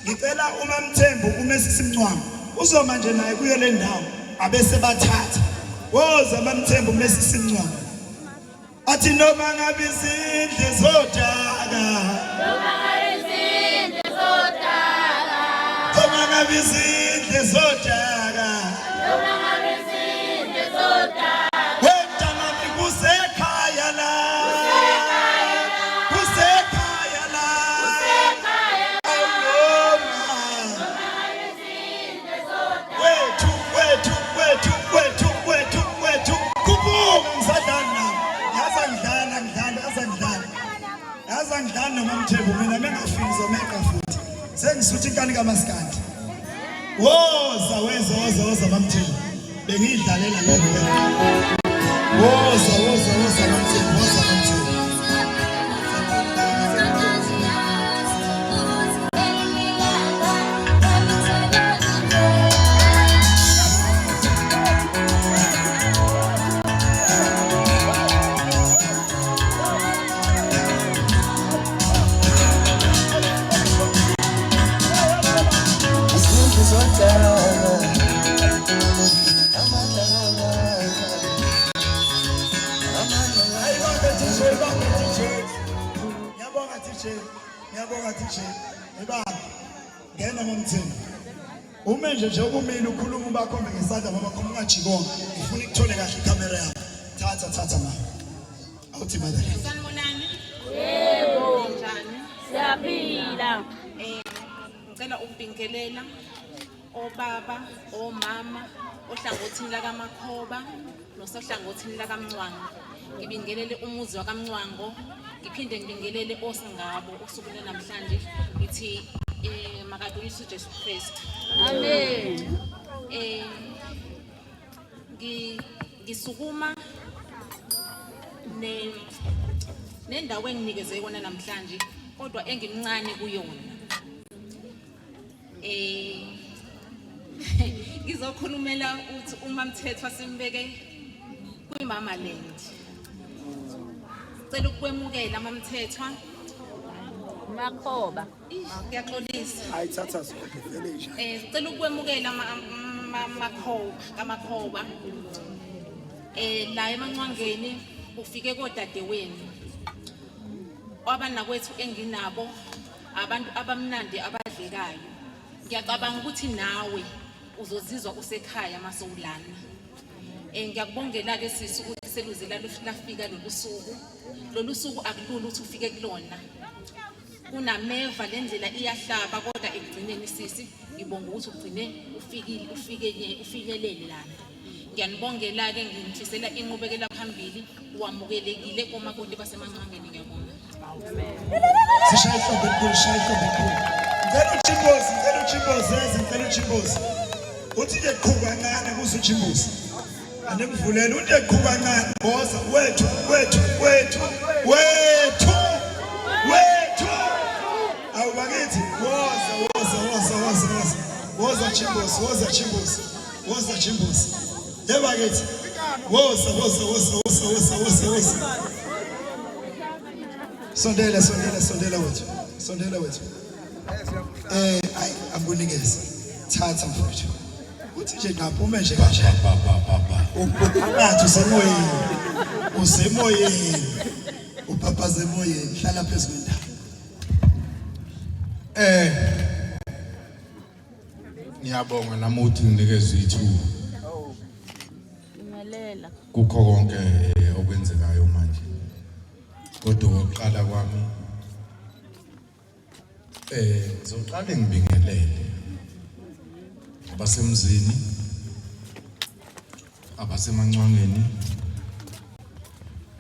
ngicela uMamthembu uMesi Simncwango uzoma nje naye kuyo le ndawo abese bathatha woza uMamthembu uMesi Simncwango athi noma ngabe izindle zodaka Bizinde zodaka wena mami kusekhaya la wethu kubuye lika maskandi. Woza bamthini. Bengidlalela lento. Woza bamthini. Ngiyabonga teacher. Ebaba ngena ngomthini. Uma nje ukumile ukhuluma ubakhombe ngesandla ngoba khoma ungajikonga. Ngifuna ukuthole kahle ikamera yakho. Thatha mama. Awuthi madala. Sanibonani? Yebo. Njani? Siyaphila. Ngicela ukubingelela obaba, omama, ohlangothini lakaMakhoba nosohlangothini lakaMncwango. Ngibingelele umuzi wakaMncwango. Ngiphinde ngibingelele osingabo osukwini namhlanje ngithi makadunyiswe uJesu Kristu. Amen. Ngisukuma nendawo enginikeze yona namhlanje kodwa engimncane kuyona. Ngizokhulumela uthi uma Mthethwa simbeke kwiMama Land. Cela ukwemukela Mamthethwa Makhoba. Ngiyaxolisa. Hayi thatha sonke finish. Cela ukwemukela kaMakhoba. La eMancwangeni ufike kodadewenu. Abanakwethu enginabo abantu abamnandi abadlekayo. Ngiyacabanga ukuthi nawe uzozizwa usekhaya masowulana. Ngiyakubongela ke sisi ukuthi seluze lafika lolu suku akulula ukuthi ufike kulona. Kunameva lendlela iyahlaba kodwa ekugcineni sisi ngibonga ukuthi ugcine ufikelele lana. Ngiyanibongela ke ngimfisela inqubekela phambili wamukelekile komakoti baseMancwangeni ngiyabonga. Amen. Sishaya ihlombe elikhulu. Ngicela uchimbozi. Uthi nje qhuba kancane kuze uchimbozi. Andimvulele uthi qhuba kancane boza wethu. Awubakithi woza chimbozi. Yebakithi woza. Sondela wethu. Ayi ambunikeze. Thatha mfowethu. Uthi nje ngaphume nje kahle. Uphakathi usemoyeni. Uphapaze emoyeni. Hlala phezulu kwendaba. Ngiyabonga namuthi nginikeze ithuba. Imelela. Kukho konke okwenzekayo manje. Kodwa oqala kwami ngizoqala ngibingelele abasemzini abaseMancwangeni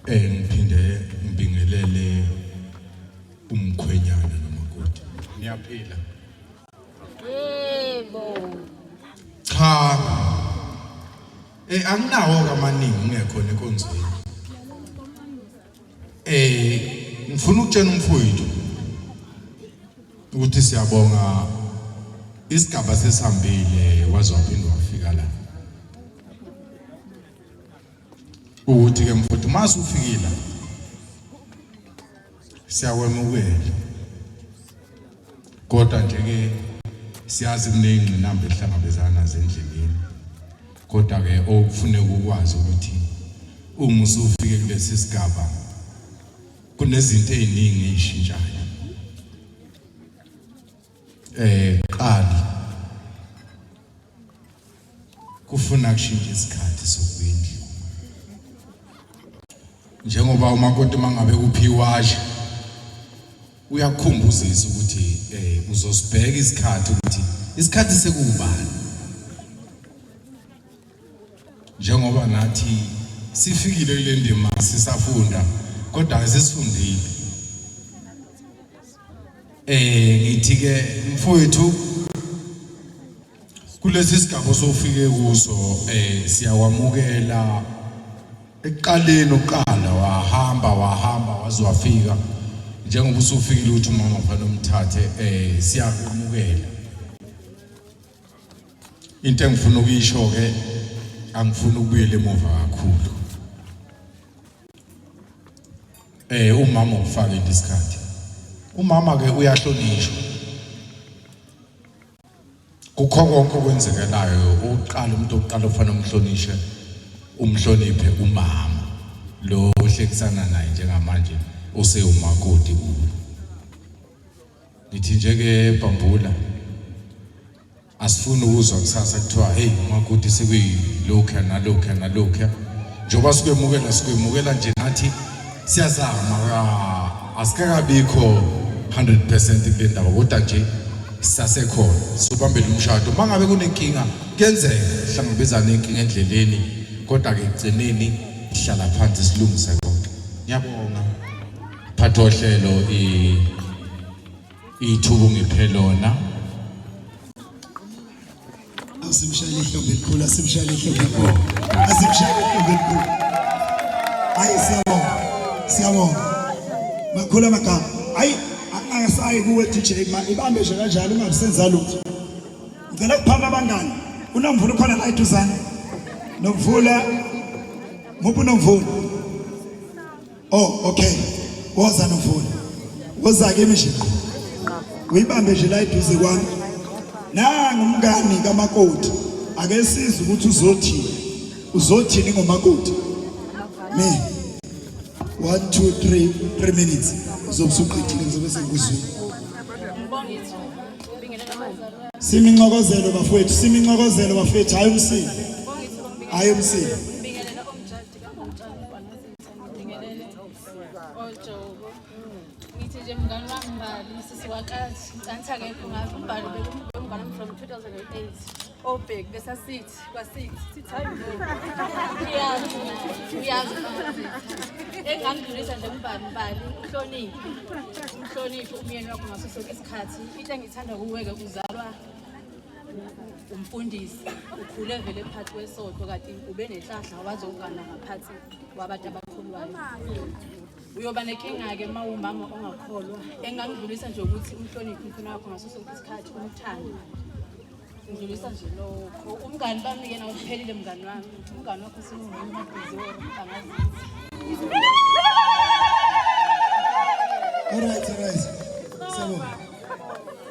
ngiphinde ngibingelele umkhwenyana nomakoti. Niyaphila? Yebo. Cha. Anginawo kamaningi ngekhona enkonzweni. Ngifuna ukutshela umfowethu ukuthi siyabonga isigaba sesihambile waze waphinde wafika la. Ukuthi ke mfowethu mase ufikile siyakwemukela. Kodwa nje ke siyazi kuningi inamba ehlangabezana nazo endleleni. Kodwa ke okufuneka ukwazi ukuthi uma usufike kulesi sigaba kunezinto eziningi ezishintshayo. Qali kufuna kushintsha isikhathi sokwindla. Njengoba umakoti mangabe kuphiwasha uyakukhumbuzisa ukuthi uzosibheka isikhathi ukuthi isikhathi sekubani. Njengoba nathi sifikile kule ndima sisafunda kodwa sesifundile. Ngithi ke mfowethu kulesi sigaba sofike kuso siyakwamukela ekuqaleni uqala wahamba waze wafika njengoba usufikile uthi mama mfana umthathe siyakwamukela into engifuna ukuyisho ke angifuni ukubuyela emuva kakhulu umama ufake isikhathi umama ke uyahlonishwa kukho konke okwenzekelayo uqala umuntu oqala ufana umhlonishe umhloniphe umama lo ohlekisana naye njengamanje usewumakoti kulo nithi nje ke Bhambula asifuni ukuzwa kusasa kuthiwa hey umakoti sekuyilokho nalokho njoba sikwemukela nje nathi siyazama asikakabikho 100% kule ndaba kodwa nje sisasekhona sobambela umshado mangabe kunenkinga kuyenzeka hlangabezana nenkinga endleleni kodwa ke egcineni ihlala phansi silungise konke ngiyabonga phatho hlelo ithubu ngiphelona asimshayele ihlombe elikhulu asimshayele ihlombe elikhulu asimshayele ihlombe elikhulu hayi siyabonga makhulu amagama hayi angasayi kuwe DJ ibambe nje kanjalo ungabisenza lutho ngicela kuphamba abangani unomvula khona la iduzana nomvula muphi nomvula oh okay woza nomvula woza ke nje uyibambe nje la iduze kwami nanga umngani kamakoti ake sizwe ukuthi uzothini ngomakoti me 1 2 3 minutes uzobusuqithile ngizobe sengikuzwile simincokozelo bafethu hayi umsini ngithi nje mngani wami Mbali sisi wakathi ngicantha akekho ngazi uMbali bekumngani from 2008 obhek besasithi sithi hayi uyazi engangidlulisa nje Mbali uhloniphe umyeni wakho ngaso sonke isikhathi into engithanda kuweke uzalwa umfundisi ukhule vele phakathi kwesonto kanti ube nehlahla wazongana ngaphansi kwabantu abakholwayo uyoba nenkinga ke mawumama ongakholwa engangidlulisa nje ukuthi umhloniphe umfana wakho ngaso sonke isikhathi umthande ngidlulisa nje lokho umngani bami yena uphelile mngani wami umngani wakho singuMabhiziwe angazi alright sabo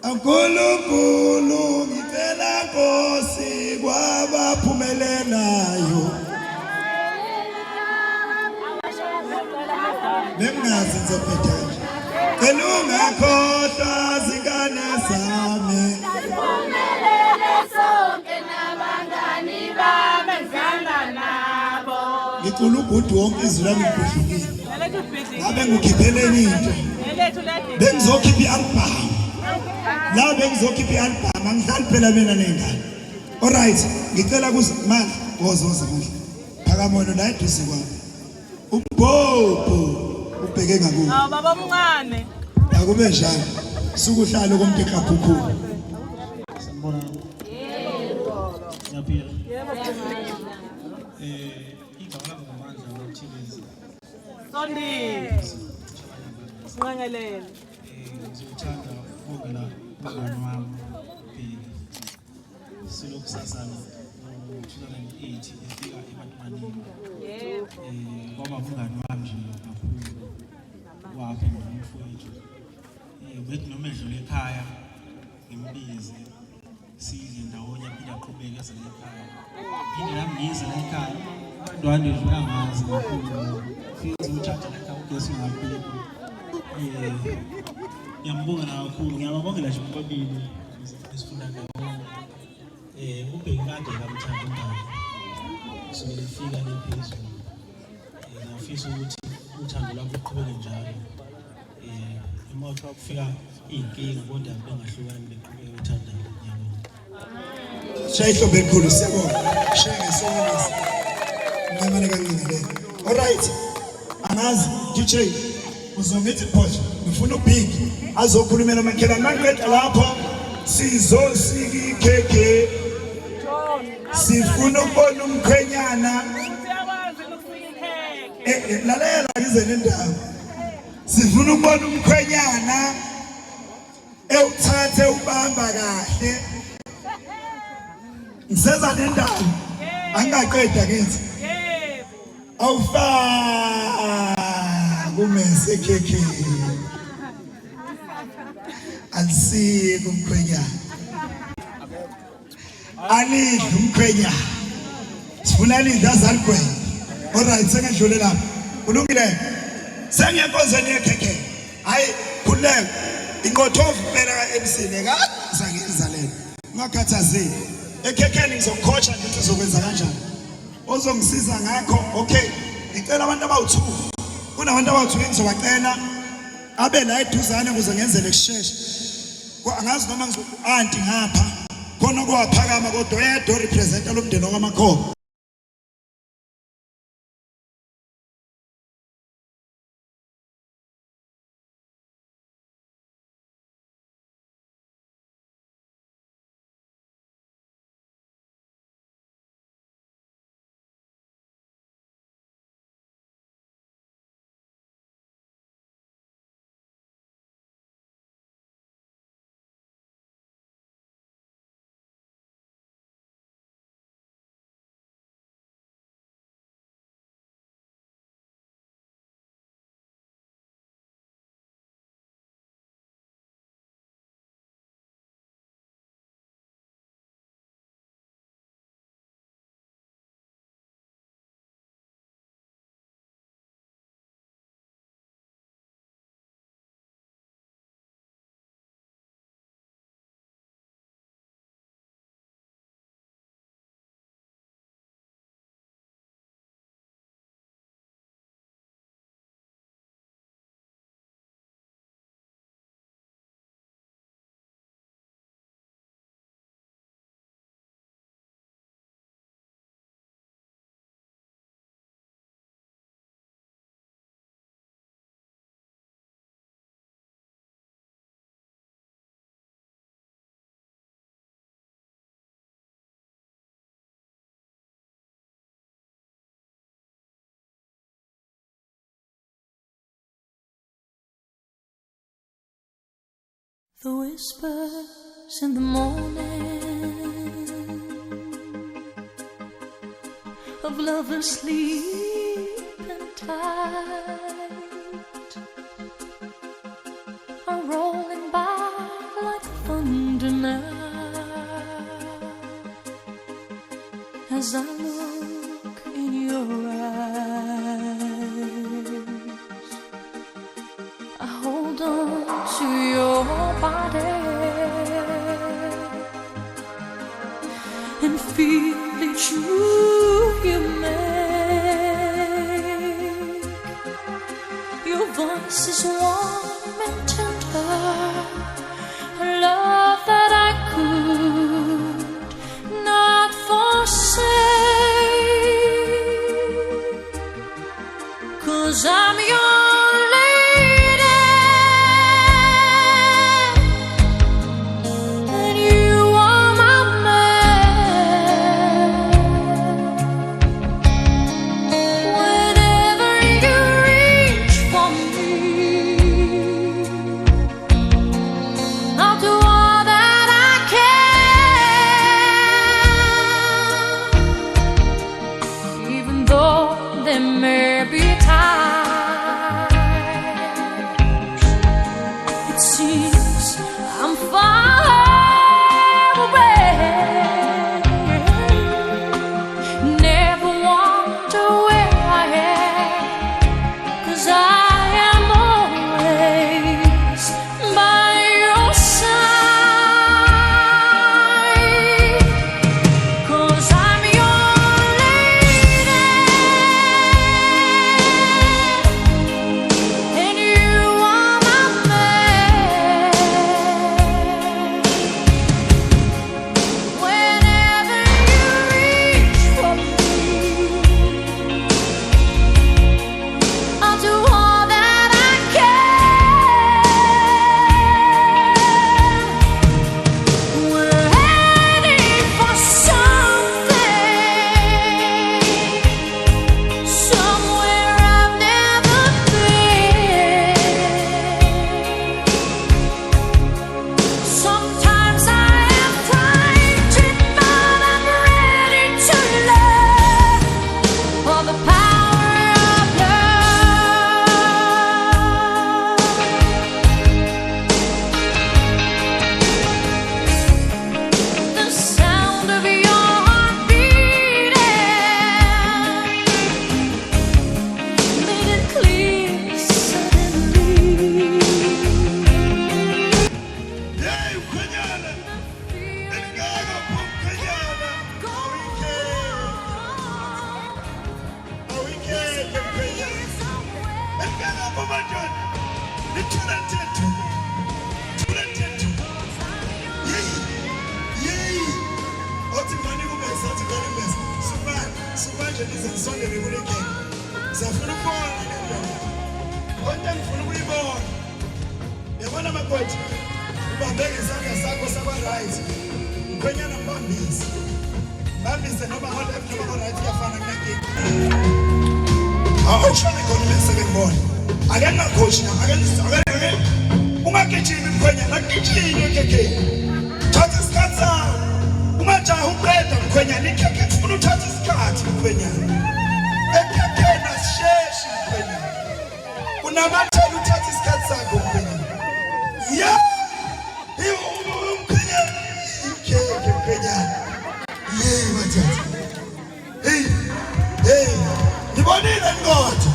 ankulunkulu ngicela Nkosi kwabaphumelelayo Nemngazi nzophethayo cela ungakhohlwa zingane zami Siphumelele sonke nabangani bami engihamba nabo ngicula ugudu wonke izwi lami libhudlukile ngabe ngikhiphele into bengizokhipha i-album la bengizokhipha i-album angihlali phela mina nengane alright ngicela manje woza manje phakamono la eduze kwami ubhobho ubheke ngakuwe baba omncane akube njalo sukuhlala komuntu ekhaphukhulu Sanibona. Yaphila. Igama lami ngamandla ngokuthileza. Sondisi sinqangelele Ngizothatha ukubongela umngani wami Bheki. Silokusasana ngo-2008 efika eBantwaneni. Ngoba umngani wami nje kakhulu wakhe nomfowethu. Bethi noma edlule ekhaya ngimbize sidle ndawonye aphinde aqhubeke eze ekhaya. Phinde nami ngize la ekhaya. Ndwande edlula ngazi kakhulu. Fizi uchacha la ekhaya ugesi ungabikho. Ngiyambonga kakhulu ngiyababongela nje bobabili esifunda ndawonye. Ubheki kade kamthanda umntana. Sibefika lephezulu. Ngiyafisa ukuthi uthando lwakho luqhubeke njalo. Emoto kufika inkinga kodwa bengahlukani beqhubeka uthandana ngiyabonga. Shayihlo bekhulu siyabonga shenge sonisa ngamane kancane le alright angazi DJ uzongithi phosho ngifuna ubig azokhulumela makhelwane maqeda lapho sizosika ikhekhe sifuna ukubona umkhwenyana lalela ngize nendaba sifuna ukubona umkhwenyana ewuthathe ubamba kahle ngiseza nendaba angaqeda kenzi awufa kumese khekhe alisi kumkhwenyana alidla umkhwenyana sifuna alidla azalgwenya alright sengedlule lapha kulungile sengiyenkonzweni yekhekhe hayi khuleka inqothovu phela kaMC ka sangizalela ungakhathazeki ekhekheni ngizokhocha ngithi uzokwenza kanjani ozongisiza ngakho okay ngicela abantu abawu2 kunabantu abawu2 ngizobacela abe la eduzane ukuze ngenzele kusheshsha angazi noma ngizoanti ngapha khona kwaphakama kodwa yedwa representa lomndeni wakaMakhoba The whispers in the morning of lovers sleeping tight are rolling by like thunder now as I look in your eyes. I hold on to your body and feel each move you make. Your voice is warm and tender, a love that I could not forsake, 'cause I'm your nje nizisondele kule game. Siyafuna ukubona le nto. Konke ngifuna ukuyibona. Yabona makoti. Ubambeke isandla sakho saba right. Mkhwenyana mbambise. Mbambise noma left noma right kuyafana kunake. Awushone khona bese ngibona. Ake ngacoach na, ake ungagijimi mkhwenyana, agijime keke. Thatha isikhathi sakho. Umajaha uqeda mkhwenyana, ikeke ufuna uthatha isikhathi mkhwenyana. Ekekena sisheshi mkhwenyana. Unamathela uthatha isikhathi sakho mkhwenyana. Yeah! Mkhwenyana. Ikeke mkhwenyana. Yey mathatha. Hey. Ngibonile ngqotho.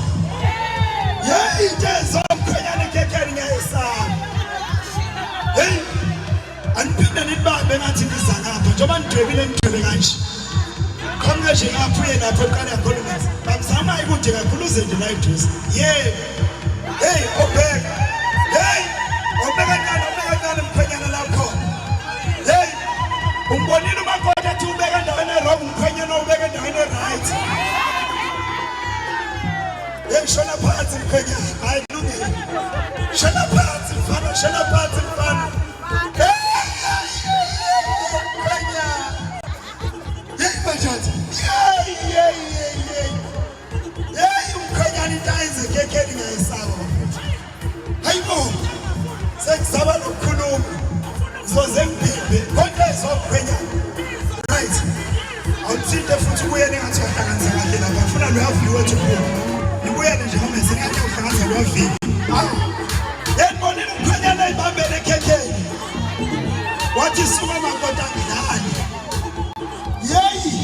Yey intenzo mkhwenyana ekekeni ngiyayisaba. Hey. Aniphinda nibambe ngathi ngizanapha njengoba nidwebile kanje. Khona nje ngaphuye lapho eqala yakhona. Bamzama ikude kakhulu uze nje la idress. Yebo. Hey, obheka. Hey! Obheka kana mkhwenyana lapho. Hey! Umbonile umakoti athi ubeka endaweni wrong mkhwenyana ubeka endaweni right. Hey, shona phansi mkhwenyana. Hayi kulungile. Shona phansi mfana, shona phansi mfana. Sexaba lokukhuluma zoze ngibhebe konke zokukhwenya right awuthinte futhi ubuye ningathi uhlanganisa kahle lapha ngifuna lo yavuliwe wethu kuyo nibuye nje noma singathi uhlanganisa lo yavili yebonile umkhwenyana ibambele ekhekeni wathi suka makota ngidlali yeyi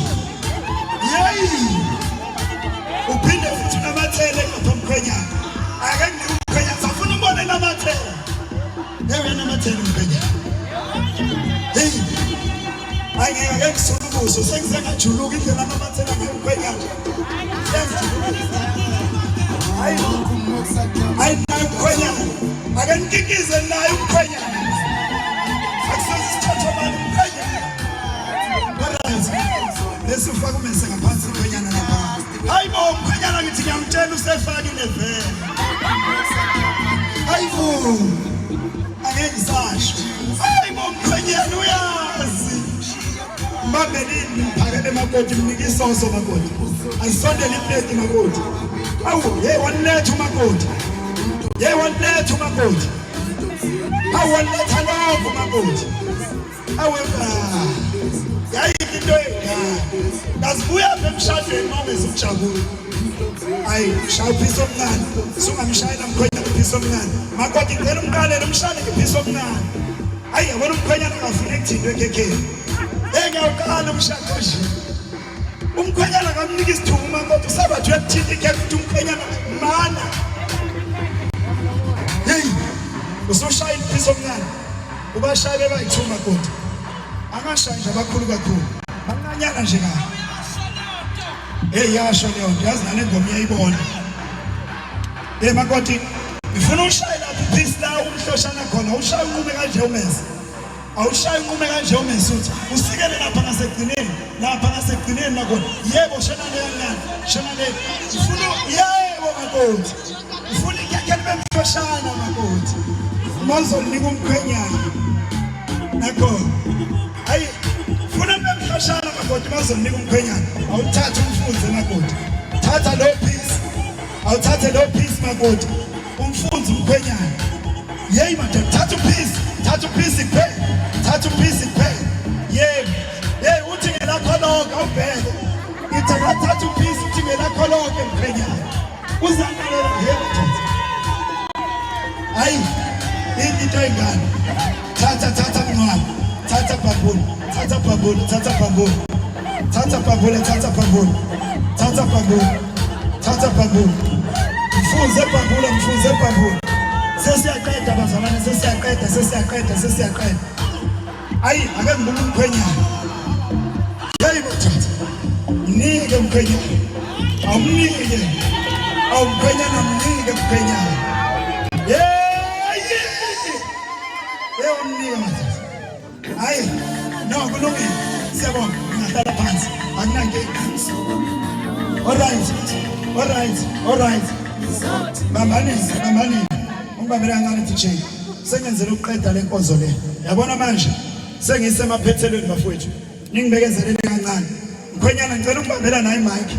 uphinde futhi namathele ngapha mkhwenyana ake ngimkhwenyana safuna umbone namathele. Never namathele mkhwenyana. Hey. Ayeke kusulubuso sengizengajuluka indlela namathele mkhwenyana. Hayi mkhwenyana. Ake ngikikize naye mkhwenyana. Akusasithatha abantu mkhwenyana. Lesifaka umese ngaphansi mkhwenyana lapha. Hayi bo mkhwenyana ngithi ngiyamtshela usefakile vele. Hayi bo. Angisasho. Hayi bo mkhwenyana uyazi. Mbambelini phakele makoti mnike isoso makoti. Ayisondele iplate makoti. Awu hey wanethu makoti. Hey wanethu makoti. Awu wanetha lokho makoti. Awu yayi into ngasibuya emshadweni manje sijabula. Hayi shaya phiso omncane. Sungamshayela mkhwenyana phiso omncane. Makoti ngicela umqalele umshale ngephiso omncane. Hayi yabona umkhwenyana akafuna ekuthindwe ekhekeni. Ngiyawuqala umshado nje. Umkhwenyana akamnika isithungu makoti usabathi uyakuthinta ikhekhe ukuthi umkhwenyana mana. Hey usoshaya iphiso omncane. Ubashaye bayi2 makoti. Angashaye nje abakhulu kakhulu. Banganyana nje kahle. Hey yasho leyo yazi nane ngoma iyayibona. Hey makoti ngifuna ushaye lapha iphisi la umhloshana khona ushaye unqume kanje umese. Awushaye unqume kanje umese uthi usikele lapha ngasekugcineni nakona. Yebo shona le yana. Shona le. Ngifuna yebo makoti. Ngifuna ikhekhe libemhloshana makoti. Mazonika umkhwenyana. Nakho. Hayi funa bemhloshana makoti mazonika umkhwenyana. Awuthatha umfunzi makoti. Thatha lo piece. Awuthathe lo piece makoti. Umfunzi umkhwenyana. Yeyi madoda thatha upiece iphele. Thatha upiece iphele. Yeyi uthi ngelakho lonke awubheke. Ngithi thatha upiece uthi ngelakho lonke mkhwenyana. Uzangalela yebo thatha. Hayi into engane. Thatha mncane. Thatha bambulu. Mfuze bambulu. Sesiyaqeda bazalwane sesiyaqeda. Hayi ake ngibuke umkhwenyana. Yeyi bathatha. Mnike umkhwenyana. Awumnike. Awumkhwenyana mnike umkhwenyana. Yeyi umnike bathatha. Hayi no kulungile. Siyabonga. Ngihlala phansi. Akunankinga. All right. Bambani. Ungibambela kancane DJ. Sengenzela ukuqeda lenkonzo le. Yabona manje sengisemaphethelweni bafowethu. Ningibekezelele kancane. Mkhwenyana ngicela ungibambela naye mic.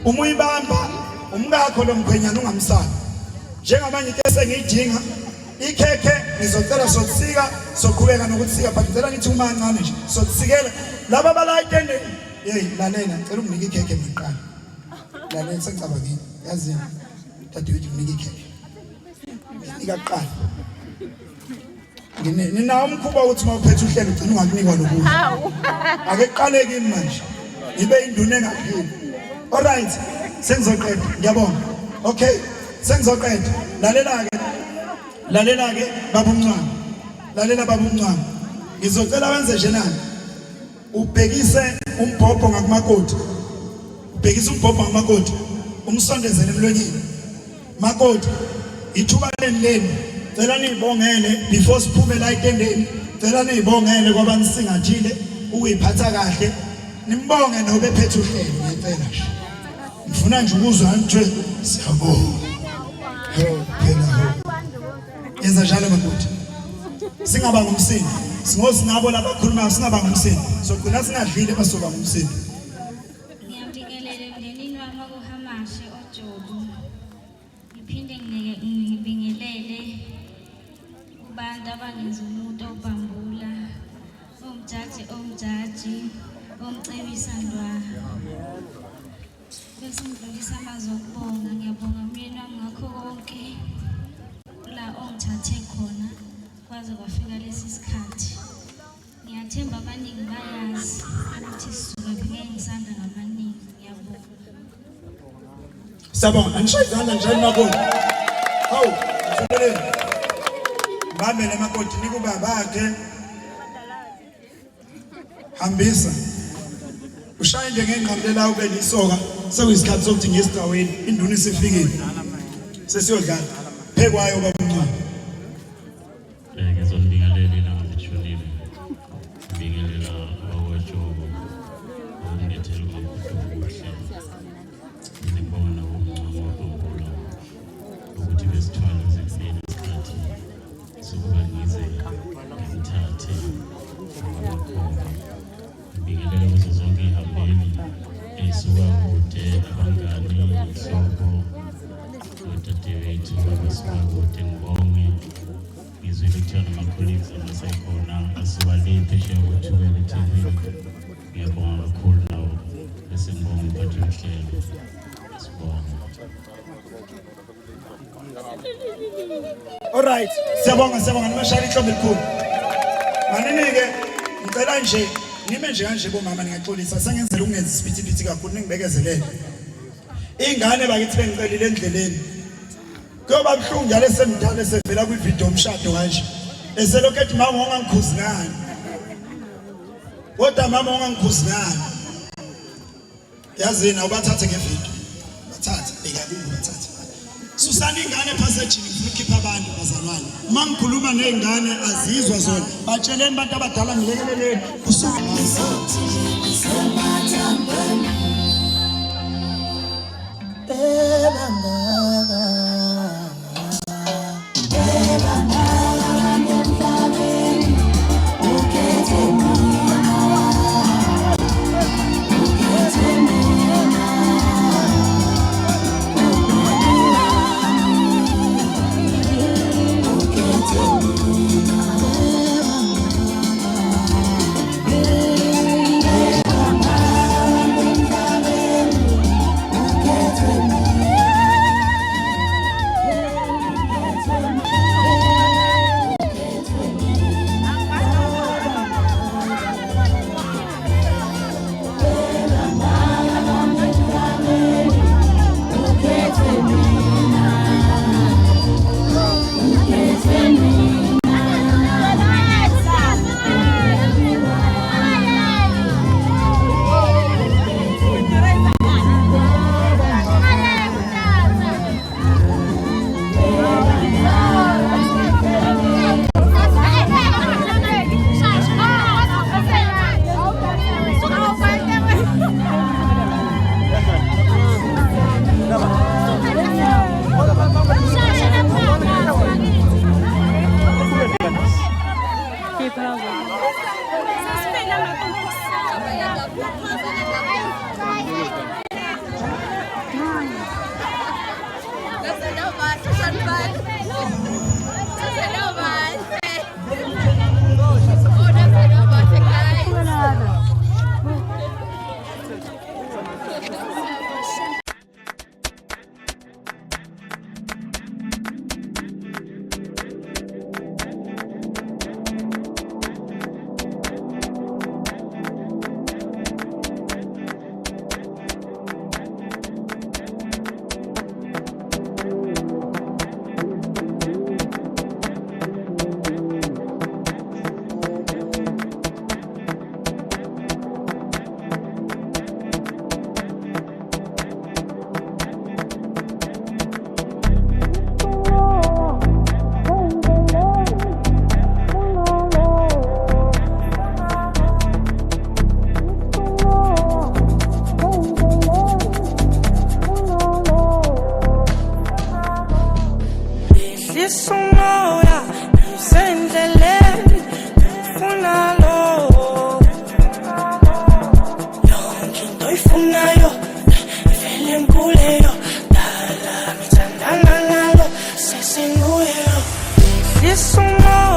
Uma uyibamba umkakho lo mkhwenyana ungamsala. Njengamanje ke sengidinga ikhekhe ngizocela sokusika soqhubeka nokutsika but ngicela ngithi uma kancane nje sokusikela laba bala itende. Hey lalela ngicela unginike ikhekhe maqala. Lalela sengicabangile. Yazi dadewethu unginike ikhekhe. Ngiyaqala. Nina umkhuba ukuthi mawuphethe uhlelo ugcina ungakunikwa lokho. Ake qale kimi manje. Ibe induna engaphili. All right. Sengizoqeda. Ngiyabonga. Okay. Sengizoqeda. Lalela ke baba uMncwane. Lalela baba uMncwane. Ngizocela wenze njenani. Ubhekise umbhobho ngakumakoti. Ubhekise umbhobho ngakumakoti. Umsondezele emlonyeni. Makoti. Ithuba leni. Cela nibongele before siphume la itendeni. Cela nibongele ngoba nisingathile uyiphatha kahle. Nimbonge nobe phethe uhlelo ngiyacela nje. Ngifuna nje ukuzwa nje siyabonga. Phela. Yenza njalo makoti. Singaba ngumsindi. Singabo labakhuluma singaba ngumsindi. Sogcina singadlile basoba ngumsindi. Ngiyabingelele emndenini wami okuhamashe oJobu. Ngiphinde ngibingelele kubantu abangezulutho obambula. Omjaji, omcebisa ndwa. Bese ngidlulisa amazwi okubonga. Ngiyabonga umyeni wami ngakho konke la ongithathe khona kwaze kwafika lesi sikhathi. Ngiyathemba abaningi bayazi ukuthi sisuka ngeke ngisanda ngamaningi. Ngiyabonga. Sabona anishayizana njani makoti. Hawu, mfundele. Bambele makoti nikubaba bakhe. Hambisa. Ushaye nje ngenqamlela ube lisoka sekuyisikhathi sokuthi ngesidaweni induna isifikile. Sesiyodlala. Phekwayo baba uMncwane. Ngizonibingelela namhlanje. Ngibingelela abawaJobu. Ngithela ukukuhle. Ngibona uMncwane ukuthi besithwala zifike isikhathi sokuba ngize ngithathe abakhona. Ngibingelela kuzo zonke ihambeli esuka kude abangani isoko udadewethu abasuka kude ngibonge ngizwe ukuthi ama-colleagues abasekhona asuka le phesheya kwethukela TV. Ngiyabonga kakhulu nawo bese ngibonga umphathi womhlelo. Sibonga. All right. Siyabonga nimashaya ihlombe elikhulu. Manini-ke ngicela nje nime nje kanje bomama ningaxolisa sengenzela ukungenza isiphithiphithi kakhulu ningibekezelele. Ingane bakithi bengicelile endleleni. Kuyoba buhlungu njalo semdala sevela kwivideo omshado kanje. Eselokhu ethi mama ungangikhuzi ngani. Kodwa mama ungangikhuzi ngani. Yazini awubathathe ngevideo. Bathathe ekakubo bathathe. Susana ingane passage ngifuna ukukhipha abantu bazalwane. Uma ngikhuluma nezingane azizwa zona. Batsheleni abantu abadala ngilekeleleni. Usuke This song